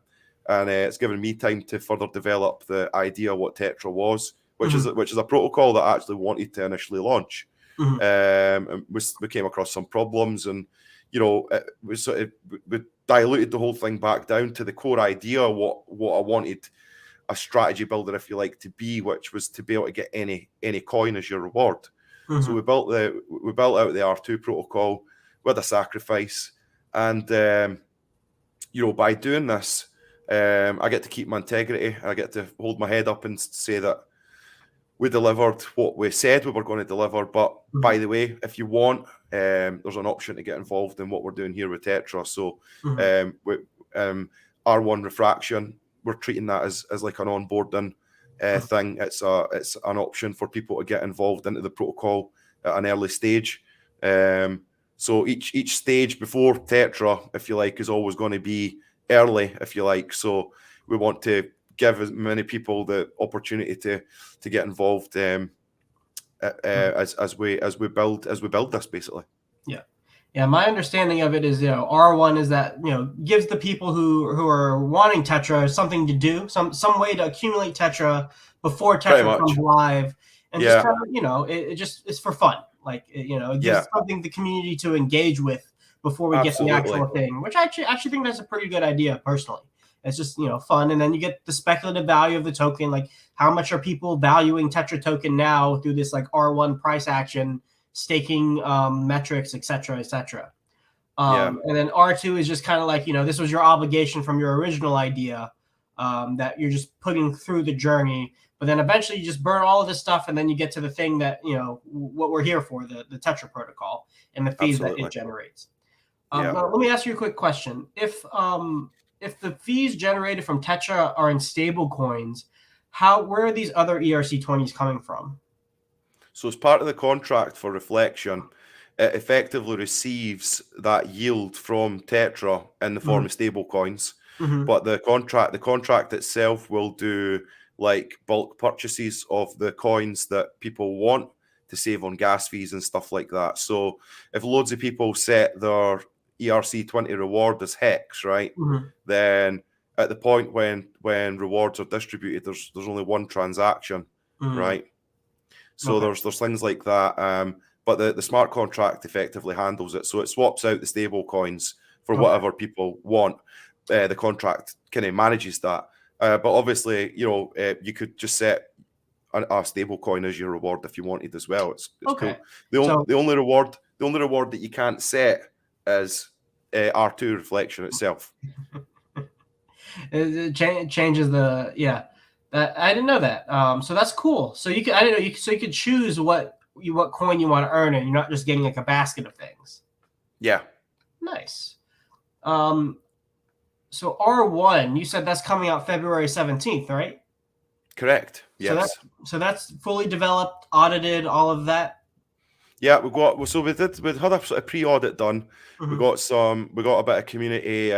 and it's given me time to further develop the idea of what Tetra was, which is a protocol that I actually wanted to initially launch. And we came across some problems, and you know, we diluted the whole thing back down to the core idea, what I wanted a strategy builder, if you like, to be, which was to be able to get any coin as your reward. So we built out the R2 protocol with a sacrifice, and you know, by doing this, I get to keep my integrity. I get to hold my head up and say that we delivered what we said we were going to deliver. But by the way, if you want, there's an option to get involved in what we're doing here with Tetra. So R1 refraction, we're treating that as like an onboarding thing. It's an option for people to get involved into the protocol at an early stage. So each stage before Tetra, if you like, is always going to be early, if you like. So we want to give as many people the opportunity to get involved as we build this, basically. Yeah, my understanding of it is, you know, R1 is that, you know, gives the people who are wanting Tetra something to do, some way to accumulate Tetra before Tetra comes live, and just kind of, you know, it's for fun. Like, you know, it gives something the community to engage with before we get the actual thing, which I actually think that's a pretty good idea personally. It's just, you know, fun, and then you get the speculative value of the token, like how much are people valuing Tetra token now through this like R1 price action, staking metrics, etc., etc. And then R2 is just kind of like, you know, this was your obligation from your original idea that you're just putting through the journey, but then eventually you just burn all of this stuff, and then you get to the thing that, you know, what we're here for, the Tetra protocol and the fees that it generates. Now, let me ask you a quick question. If the fees generated from Tetra are in stable coins, where are these other ERC20s coming from? So as part of the contract for reflection, it effectively receives that yield from Tetra in the form of stable coins. But the contract itself will do like bulk purchases of the coins that people want to save on gas fees and stuff like that. So if loads of people set their ERC20 reward as hex, right, then at the point when rewards are distributed, there's only one transaction, right? So there's things like that, but the smart contract effectively handles it. So it swaps out the stable coins for whatever people want. The contract kind of manages that, but obviously, you know, you could just set a stable coin as your reward if you wanted as well. It's cool. The only reward that you can't set is R2 reflection itself. It changes the I didn't know that. So that's cool. So you could choose what coin you want to earn, and you're not just getting like a basket of things. Yeah. Nice. So R1, you said that's coming out February 17th, right? Correct. Yes. So that's fully developed, audited, all of that. Yeah, we had a sort of pre-audit done. We got a bit of community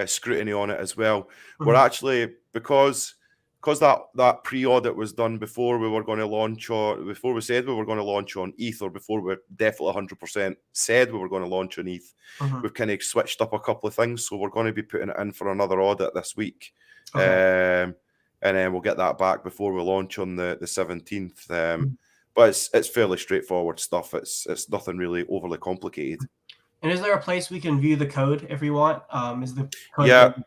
scrutiny on it as well. We're actually, because that pre-audit was done before we were going to launch, or before we said we were going to launch on ETH, or before we definitely 100% said we were going to launch on ETH, we've kind of switched up a couple of things. So we're going to be putting it in for another audit this week. And then we'll get that back before we launch on the 17th. But it's fairly straightforward stuff. It's nothing really overly complicated. And is there a place we can view the code if we want? Is the code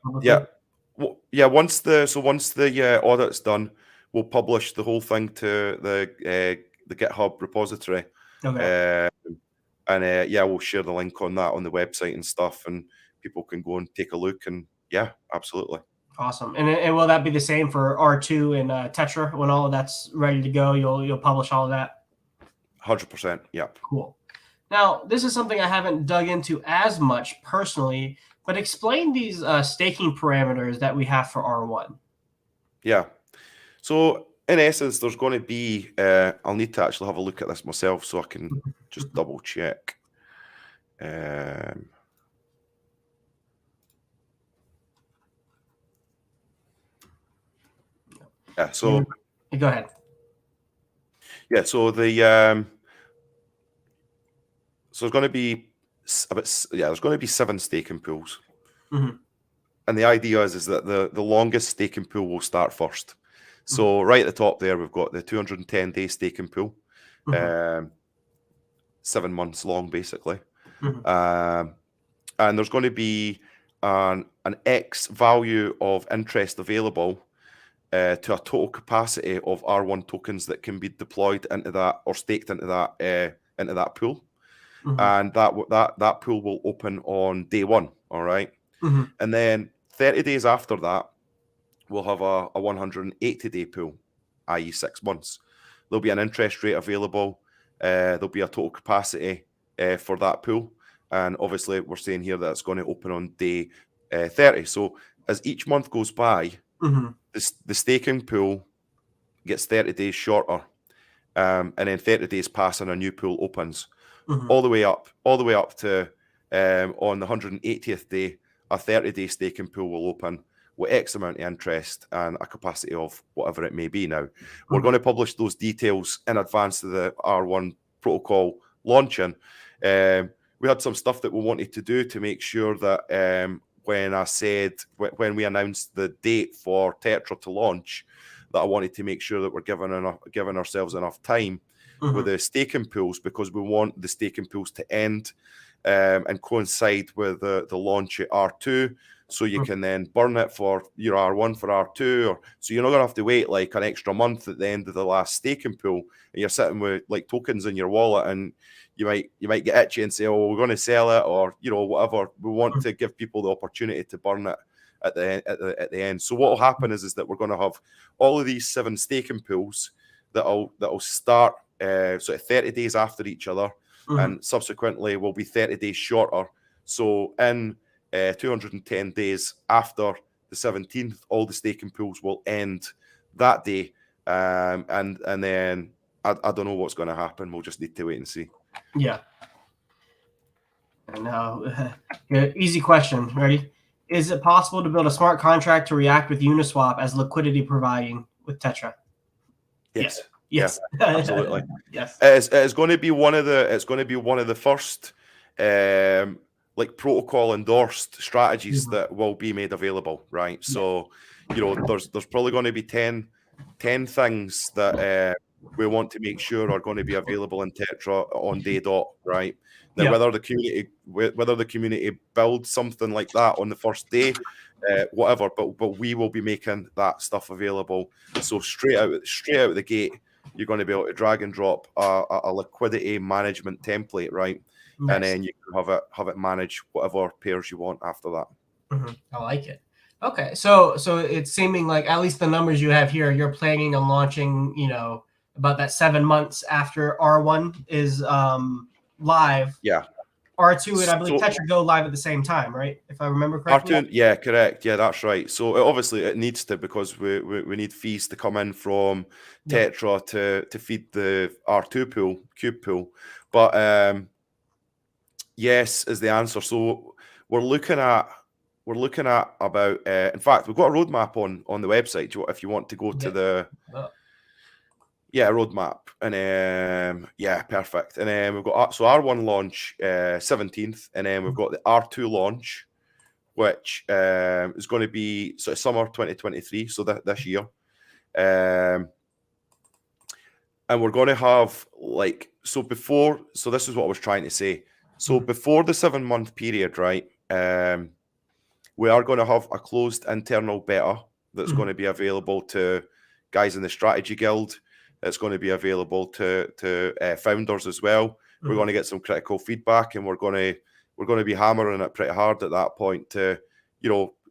once the audit's done, we'll publish the whole thing to the GitHub repository, Okay. And yeah, we'll share the link on that on the website and stuff, and people can go and take a look. And yeah, absolutely. Awesome. And will that be the same for R2 and Tetra when all of that's ready to go? You'll publish all of that. 100%. Yeah. Cool. Now, this is something I haven't dug into as much personally, but explain these staking parameters that we have for R1. Yeah. So in essence, there's going to be, I'll need to actually have a look at this myself so I can just double check. Yeah, so go ahead. Yeah, so so there's going to be there's going to be 7 staking pools. Mm-hmm. And the idea is that the longest staking pool will start first. So right at the top there, we've got the 210-day staking pool, 7 months long, basically. And there's going to be an X value of interest available to a total capacity of R1 tokens that can be deployed into that or staked into that pool. And that pool will open on day 1. All right. And then 30 days after that, we'll have a 180-day pool, i.e. 6 months. There'll be an interest rate available. There'll be a total capacity for that pool. And obviously, we're saying here that it's going to open on day 30. So as each month goes by, the staking pool gets 30 days shorter. And then 30 days pass and a new pool opens. All the way up to on the 180th day, a 30-day staking pool will open with X amount of interest and a capacity of whatever it may be. Now, we're going to publish those details in advance of the R1 protocol launching. We had some stuff that we wanted to do to make sure that when we announced the date for Tetra to launch, that I wanted to make sure that we're giving ourselves enough time with the staking pools, because we want the staking pools to end and coincide with the launch at R2, so you can then burn it for your R1 for R2, or so you're not going to have to wait like an extra month at the end of the last staking pool, and you're sitting with like tokens in your wallet, and you might get itchy and say, oh, we're going to sell it, or whatever. We want to give people the opportunity to burn it at the end. So what will happen is that we're going to have all of these 7 staking pools that'll start sort of 30 days after each other, and subsequently will be 30 days shorter. So in 210 days after the 17th, all the staking pools will end that day. And then I don't know what's going to happen. We'll just need to wait and see. Yeah. Now, easy question. Ready? Is it possible to build a smart contract to react with Uniswap as liquidity providing with Tetra? Yes. Yes. Yeah, absolutely. Yes. It's going to be one of the first like protocol endorsed strategies that will be made available, right? So, there's probably going to be 10 things that we want to make sure are going to be available in Tetra on day dot, right? Now, whether the community builds something like that on the first day, whatever, but we will be making that stuff available. So straight out of the gate, you're going to be able to drag and drop a liquidity management template, right? Nice. And then you can have it manage whatever pairs you want after that. I like it. Okay, so it's seeming like, at least the numbers you have here, you're planning on launching, about that 7 months after R1 is live. Yeah. R2 and I believe Tetra go live at the same time, right? If I remember correctly. R2, yeah, correct. Yeah, that's right. So obviously it needs to, because we need fees to come in from Tetra to feed the R2 pool, Cube pool. But yes is the answer. So we're looking at about. In fact, we've got a roadmap on the website. If you want to go to the roadmap, and perfect. And then we've got R1 launch 17th, and then we've got the R2 launch, which is going to be sort of summer 2023, so this year. And we're going to have so this is what I was trying to say. So before the 7-month period, right, we are going to have a closed internal beta that's going to be available to guys in the Strategy Guild, It's going to be available to founders as well. We're going to get some critical feedback, and we're going to be hammering it pretty hard at that point to,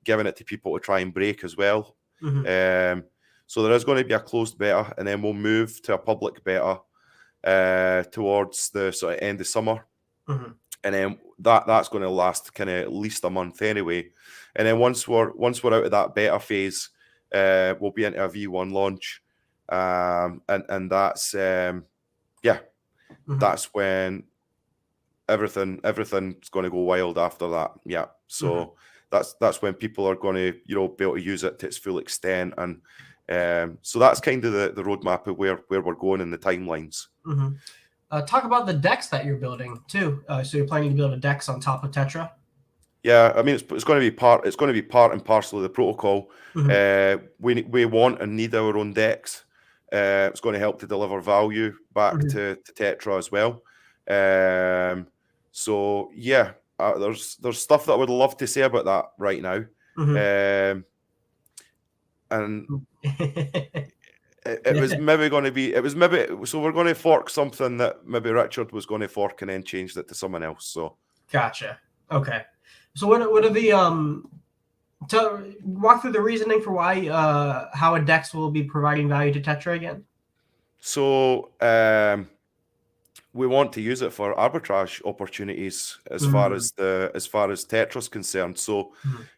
giving it to people to try and break as well. So there is going to be a closed beta, and then we'll move to a public beta towards the sort of end of summer. And then that's going to last kind of at least a month anyway. And then once we're out of that beta phase, we'll be into a V1 launch. And that's that's when everything's going to go wild after that. Yeah. So that's when people are going to, be able to use it to its full extent. And so that's kind of the roadmap of where we're going in the timelines. Talk about the DEX that you're building too. So you're planning to build a DEX on top of Tetra? Yeah, I mean it's going to be part and parcel of the protocol. We want and need our own DEX. It's going to help to deliver value back to Tetra as well. So yeah, there's stuff that I would love to say about that right now. And it was maybe going to be, so we're going to fork something that maybe Richard was going to fork and then changed it to someone else. So gotcha. Okay. So what are the to walk through the reasoning for why how a DEX will be providing value to Tetra again? So we want to use it for arbitrage opportunities as far as Tetra's concerned. So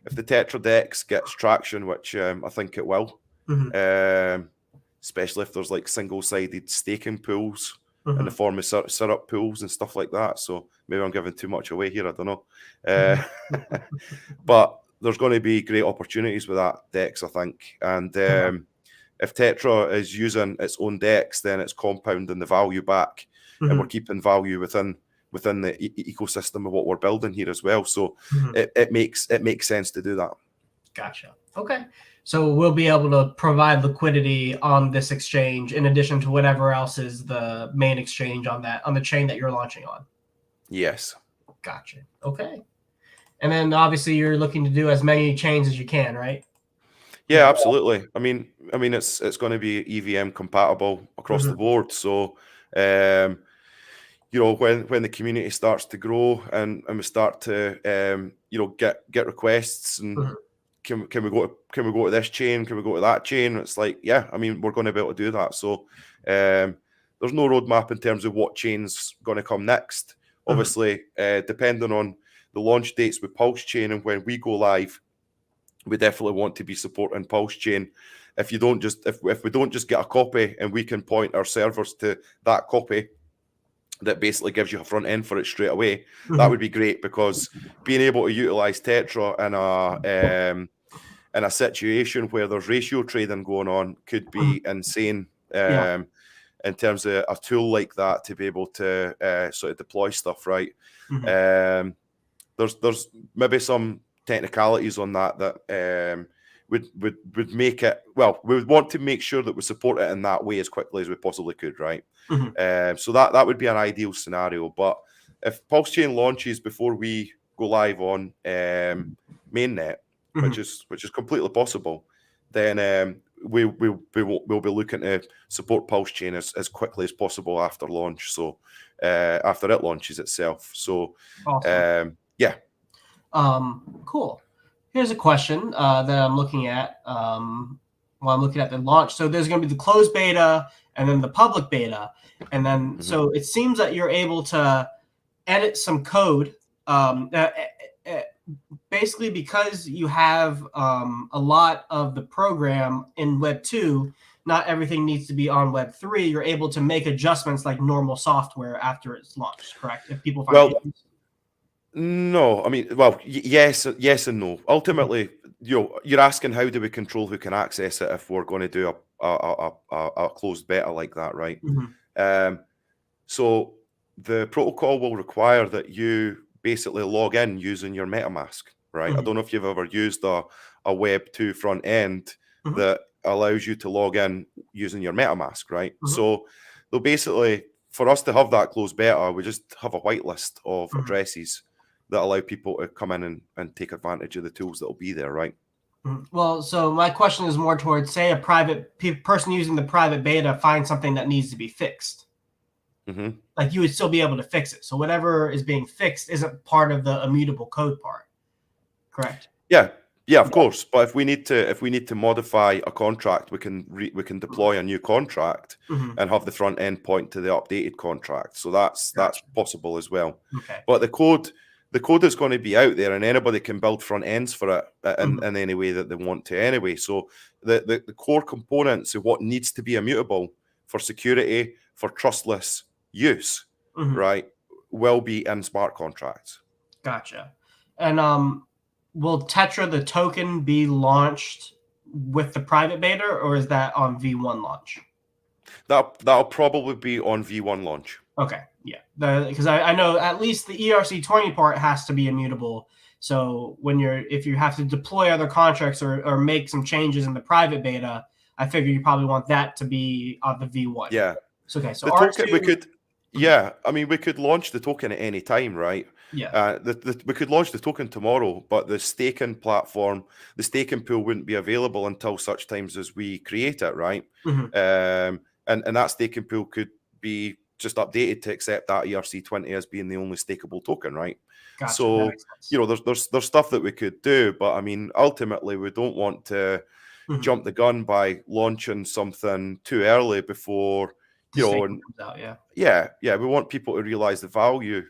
if the Tetra DEX gets traction, which I think it will, especially if there's like single-sided staking pools in the form of syrup pools and stuff like that. So maybe I'm giving too much away here, I don't know. But there's going to be great opportunities with that DEX, I think. And if Tetra is using its own DEX, then it's compounding the value back, and we're keeping value within the ecosystem of what we're building here as well. So it makes sense to do that. Gotcha. Okay. So we'll be able to provide liquidity on this exchange in addition to whatever else is the main exchange on the chain that you're launching on. Yes. Gotcha. Okay. And then obviously you're looking to do as many chains as you can, right? Yeah, absolutely. I mean it's going to be EVM compatible across the board. So when the community starts to grow and we start to get requests and can we go to this chain? Can we go to that chain? It's like, yeah, I mean, we're going to be able to do that. So there's no roadmap in terms of what chain's going to come next. Obviously, depending on the launch dates with Pulse Chain and when we go live, we definitely want to be supporting Pulse Chain. If we don't just get a copy and we can point our servers to that copy that basically gives you a front end for it straight away, that would be great, because being able to utilize Tetra in a situation where there's ratio trading going on could be insane. In terms of a tool like that to be able to sort of deploy stuff, right? There's maybe some technicalities on that would make it, well, we would want to make sure that we support it in that way as quickly as we possibly could, right? So that would be an ideal scenario. But if Pulse Chain launches before we go live on mainnet, which is completely possible, then we'll be looking to support Pulse Chain as quickly as possible after launch. So after it launches itself. So awesome. yeah. Cool. Here's a question that I'm looking at while I'm looking at the launch. So there's going to be the closed beta and then the public beta. And then so it seems that you're able to edit some code. Basically, because you have a lot of the program in Web 2, not everything needs to be on Web 3. You're able to make adjustments like normal software after it's launched, correct? If people find issues. No, I mean, well, yes and no. Ultimately, you're asking how do we control who can access it if we're going to do a closed beta like that, right? So the protocol will require that you basically log in using your MetaMask, right? I don't know if you've ever used a Web 2 front end that allows you to log in using your MetaMask, right? So they'll basically, for us to have that closed beta, we just have a whitelist of addresses that allow people to come in and take advantage of the tools that will be there, right? Well, so my question is more towards, say, a person using the private beta finds something that needs to be fixed. Like, you would still be able to fix it. So whatever is being fixed isn't part of the immutable code part, correct? Yeah, of course. But if we need to modify a contract, we can deploy a new contract and have the front end point to the updated contract. So that's possible as well. Okay. But the code is going to be out there, and anybody can build front ends for it in any way that they want to anyway. So the core components of what needs to be immutable for security, for trustless use, right, will be in smart contracts. Gotcha. And will Tetra, the token, be launched with the private beta, or is that on V1 launch? That'll probably be on V1 launch. Okay, yeah. Because I know at least the ERC20 part has to be immutable. So if you have to deploy other contracts or make some changes in the private beta, I figure you probably want that to be on the V1. Yeah. So, okay. So the token, we could, yeah. I mean, we could launch the token at any time, right? Yeah. We could launch the token tomorrow, but the staking platform, the staking pool wouldn't be available until such times as we create it, right? And that staking pool could be just updated to accept that ERC20 as being the only stakeable token, right? Gotcha. So, there's stuff that we could do, but I mean, ultimately, we don't want to jump the gun by launching something too early before, we want people to realize the value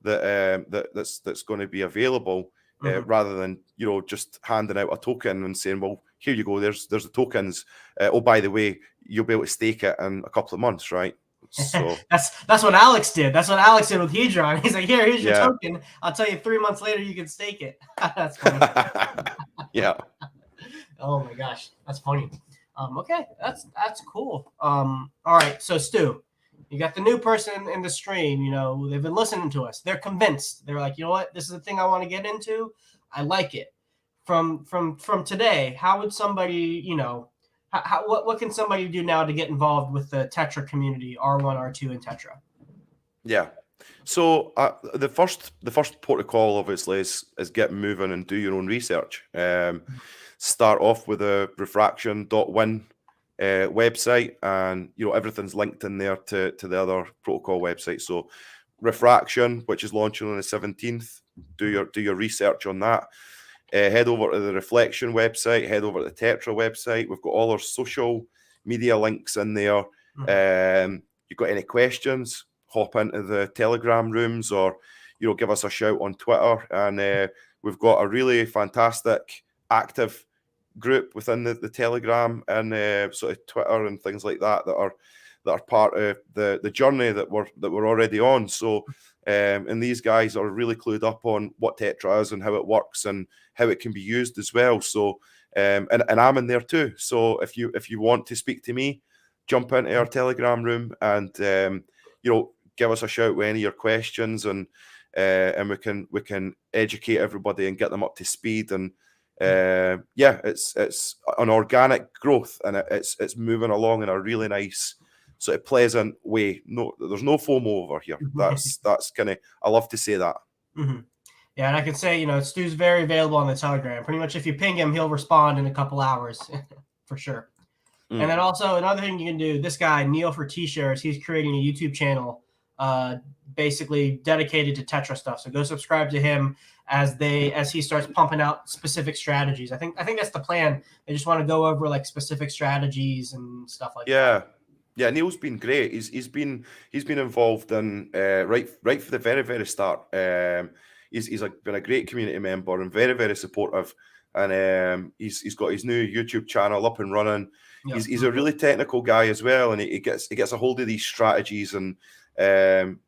that's going to be available, rather than just handing out a token and saying, well, here you go, there's the tokens. Oh, by the way, you'll be able to stake it in a couple of months, right? So that's what Alex did. That's what Alex did with Hedron. He's like, here's your token. I'll tell you 3 months later you can stake it. That's funny. Yeah. Oh my gosh, that's funny. Okay, that's cool. All right, so Stu, you got the new person in the stream. They've been listening to us. They're convinced. They're like, you know what? This is the thing I want to get into. I like it. From today, how would somebody, what can somebody do now to get involved with the Tetra community, R1, R2, and Tetra? Yeah. So the first protocol, obviously, is get moving and do your own research. Start off with a refraction.win website, and everything's linked in there to the other protocol websites. So Refraction, which is launching on the 17th, do your research on that. Head over to the Reflection website, head over to the Tetra website. We've got all our social media links in there. You've got any questions, hop into the Telegram rooms, or give us a shout on Twitter. And we've got a really fantastic active group within the Telegram and sort of Twitter and things like that are part of the journey that we're already on. So and these guys are really clued up on what Tetra is and how it works and how it can be used as well. So and I'm in there too. So if you want to speak to me, jump into our Telegram room and give us a shout with any of your questions, and we can educate everybody and get them up to speed. And it's an organic growth, and it's moving along in a really nice sort of pleasant way. There's no FOMO over here. That's kind of, I love to say that. Yeah, and I can say, Stu's very available on the Telegram. Pretty much if you ping him, he'll respond in a couple hours for sure. And then also another thing you can do, this guy, Neil for T-Shares, he's creating a YouTube channel basically dedicated to Tetra stuff. So go subscribe to him as he starts pumping out specific strategies. I think that's the plan. They just want to go over like specific strategies and stuff like that. Yeah, Neil's been great. He's been involved in right from the very, very start. He's been a great community member and very, very supportive. And he's got his new YouTube channel up and running. Yep. He's a really technical guy as well, and he gets a hold of these strategies, and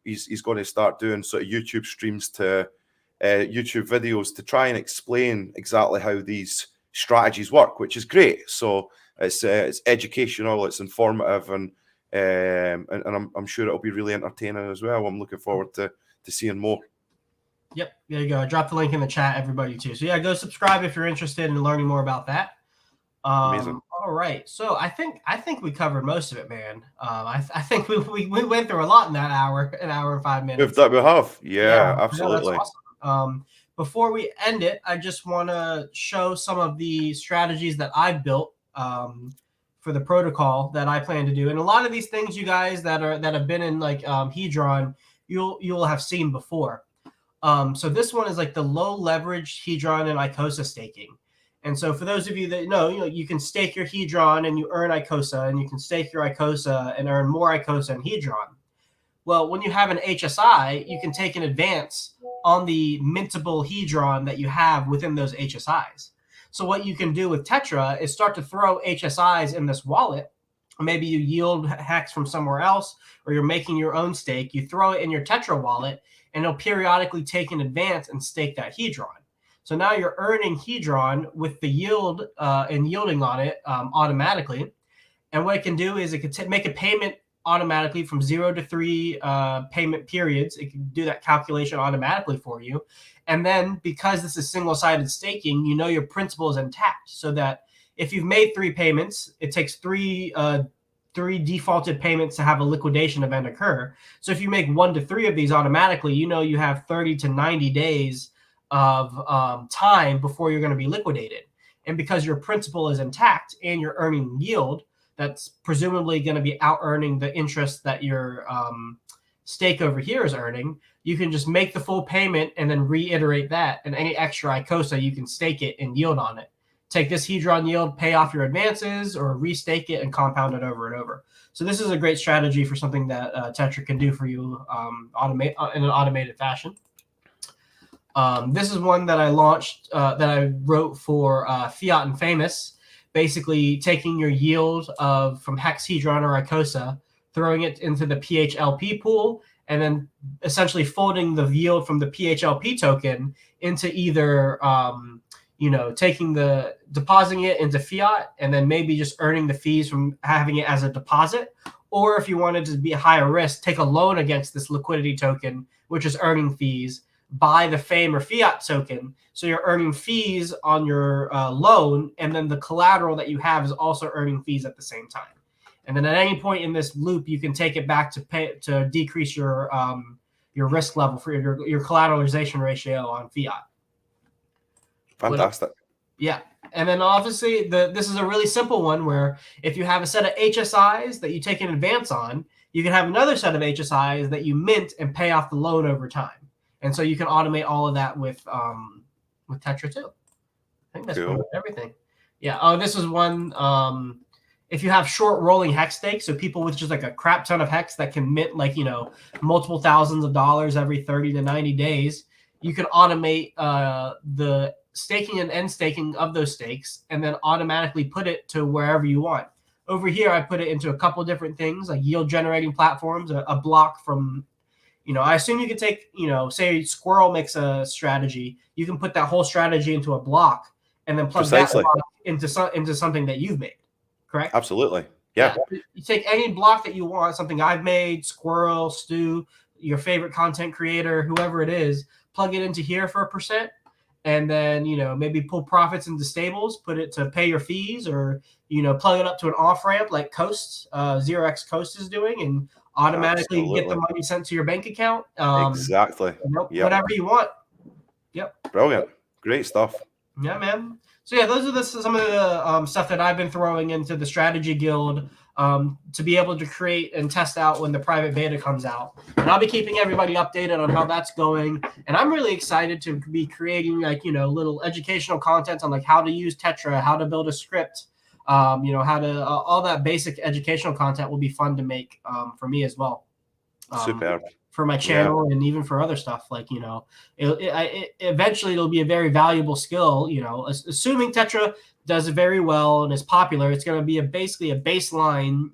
he's going to start doing sort of YouTube streams to YouTube videos to try and explain exactly how these strategies work, which is great. So it's educational, it's informative, and I'm sure it'll be really entertaining as well. I'm looking forward to seeing more. Yep, there you go. I dropped the link in the chat, everybody, too. So yeah, go subscribe if you're interested in learning more about that. Amazing. All right, so I think we covered most of it, man. I think we went through a lot in that hour, an hour and 5 minutes. We have, yeah, absolutely. That's awesome. before we end it, I just want to show some of the strategies that I've built for the protocol that I plan to do. And a lot of these things, you guys that have been in like Hedron, you'll have seen before. So this one is like the low leverage Hedron and ICOSA staking. And so for those of you that know, you can stake your Hedron and you earn ICOSA, and you can stake your ICOSA and earn more ICOSA and Hedron. Well, when you have an HSI, you can take an advance on the mintable Hedron that you have within those HSIs. So what you can do with Tetra is start to throw HSIs in this wallet. Maybe you yield hex from somewhere else, or you're making your own stake. You throw it in your Tetra wallet, and it'll periodically take an advance and stake that Hedron. So now you're earning Hedron with the yield and yielding on it automatically. And what it can do is it can make a payment automatically from 0 to 3 payment periods. It can do that calculation automatically for you. And then because this is single-sided staking, your principal is intact, so that if you've made 3 payments, it takes 3 defaulted payments to have a liquidation event occur. So if you make 1 to 3 of these automatically, you have 30 to 90 days of time before you're going to be liquidated. And because your principal is intact and you're earning yield, that's presumably going to be out earning the interest that your stake over here is earning, you can just make the full payment and then reiterate that. And any extra ICOSA, you can stake it and yield on it. Take this Hedron yield, pay off your advances, or restake it and compound it over and over. So this is a great strategy for something that Tetra can do for you in an automated fashion. This is one that I launched, that I wrote for Fiat and Famous, basically taking your yield from Hex, Hedron, or ICOSA, throwing it into the PHLP pool, and then essentially folding the yield from the PHLP token into either, depositing it into Fiat, and then maybe just earning the fees from having it as a deposit. Or if you wanted to be a higher risk, take a loan against this liquidity token, which is earning fees, buy the Fame or Fiat token. So you're earning fees on your loan, and then the collateral that you have is also earning fees at the same time. And then at any point in this loop, you can take it back to decrease your risk level for your collateralization ratio on Fiat. Fantastic. Yeah. And then obviously this is a really simple one where if you have a set of HSIs that you take an advance on, you can have another set of HSIs that you mint and pay off the loan over time. And so you can automate all of that with Tetra too. I think that's cool. Everything. Yeah. Oh, this is one. If you have short rolling hex stakes, so people with just like a crap ton of hex that can mint multiple thousands of dollars every 30 to 90 days, you can automate the staking and end staking of those stakes, and then automatically put it to wherever you want. Over here, I put it into a couple different things, like yield generating platforms, a block from, I assume you could take, say Squirrel makes a strategy, you can put that whole strategy into a block and then plug Precisely. That block into something that you've made, correct? Absolutely. Yeah. You take any block that you want, something I've made, Squirrel, Stu, your favorite content creator, whoever it is, plug it into here for 1%. And then, maybe pull profits into stables, put it to pay your fees, or, plug it up to an off-ramp like Coast, 0x Coast is doing, and automatically Absolutely. Get the money sent to your bank account. Exactly. Yep. Whatever you want. Yep. Brilliant. Great stuff. Yeah, man. So, yeah, those are some of the stuff that I've been throwing into the strategy guild to be able to create and test out when the private beta comes out. And I'll be keeping everybody updated on how that's going. And I'm really excited to be creating little educational content on how to use Tetra, how to build a script, how to all that basic educational content will be fun to make for me as well. Superb. For my channel and even for other stuff, eventually it'll be a very valuable skill. Assuming Tetra does it very well and is popular, it's going to be basically a baseline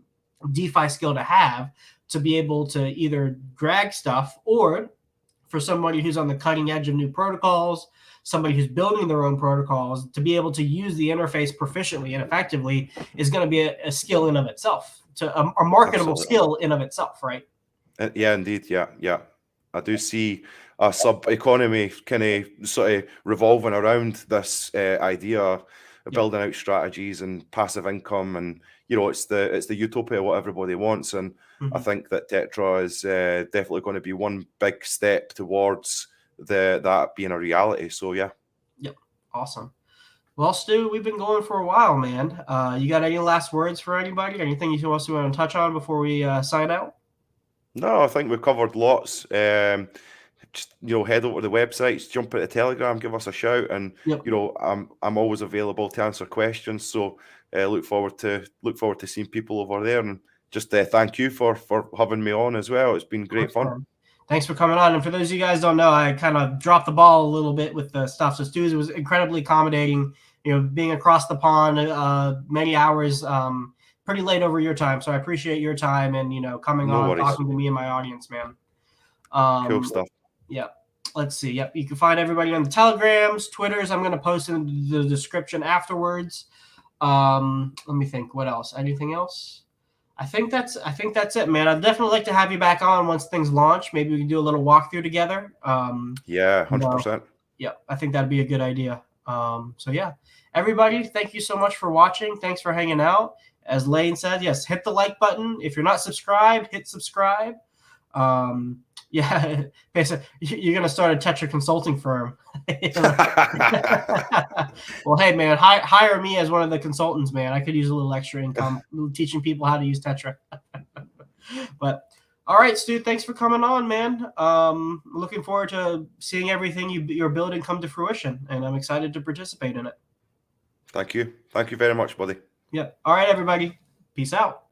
DeFi skill to have to be able to either drag stuff, or for somebody who's on the cutting edge of new protocols, somebody who's building their own protocols, to be able to use the interface proficiently and effectively is going to be a skill in of itself, a marketable skill in of itself, right? Yeah, indeed. Yeah. I do see a sub-economy kind of sort of revolving around this idea of building out strategies and passive income, and it's the utopia what everybody wants. And I think that Tetra is definitely going to be one big step towards that being a reality. So yeah. Yep. Awesome. Well, Stu, we've been going for a while, man. You got any last words for anybody? Anything you want to touch on before we sign out? No, I think we've covered lots. Just head over to the websites, jump into Telegram, give us a shout, and Yep. I'm always available to answer questions. So look forward to seeing people over there, and just thank you for having me on as well. It's been great fun. Man. Thanks for coming on. And for those of you guys who don't know, I kind of dropped the ball a little bit with the stuff. So Stu was incredibly accommodating. Being across the pond, many hours, pretty late over your time. So I appreciate your time and coming No on, worries. talking to me and my audience, man. Cool stuff. Yeah. Let's see. Yep. You can find everybody on the Telegrams, Twitters. I'm going to post in the description afterwards. Let me think. What else? Anything else? I think that's it, man. I'd definitely like to have you back on once things launch. Maybe we can do a little walkthrough together. Yeah, 100%. Yeah, I think that'd be a good idea. So yeah, everybody, thank you so much for watching. Thanks for hanging out. As Lane said, yes, hit the like button. If you're not subscribed, hit subscribe. Yeah, basically, you're gonna start a Tetra consulting firm. Well, hey, man, hire me as one of the consultants, man. I could use a little extra income teaching people how to use Tetra. But all right, Stu, thanks for coming on, man. Looking forward to seeing everything you're building come to fruition, and I'm excited to participate in it. Thank you very much, buddy. Yep. All right, everybody. Peace out.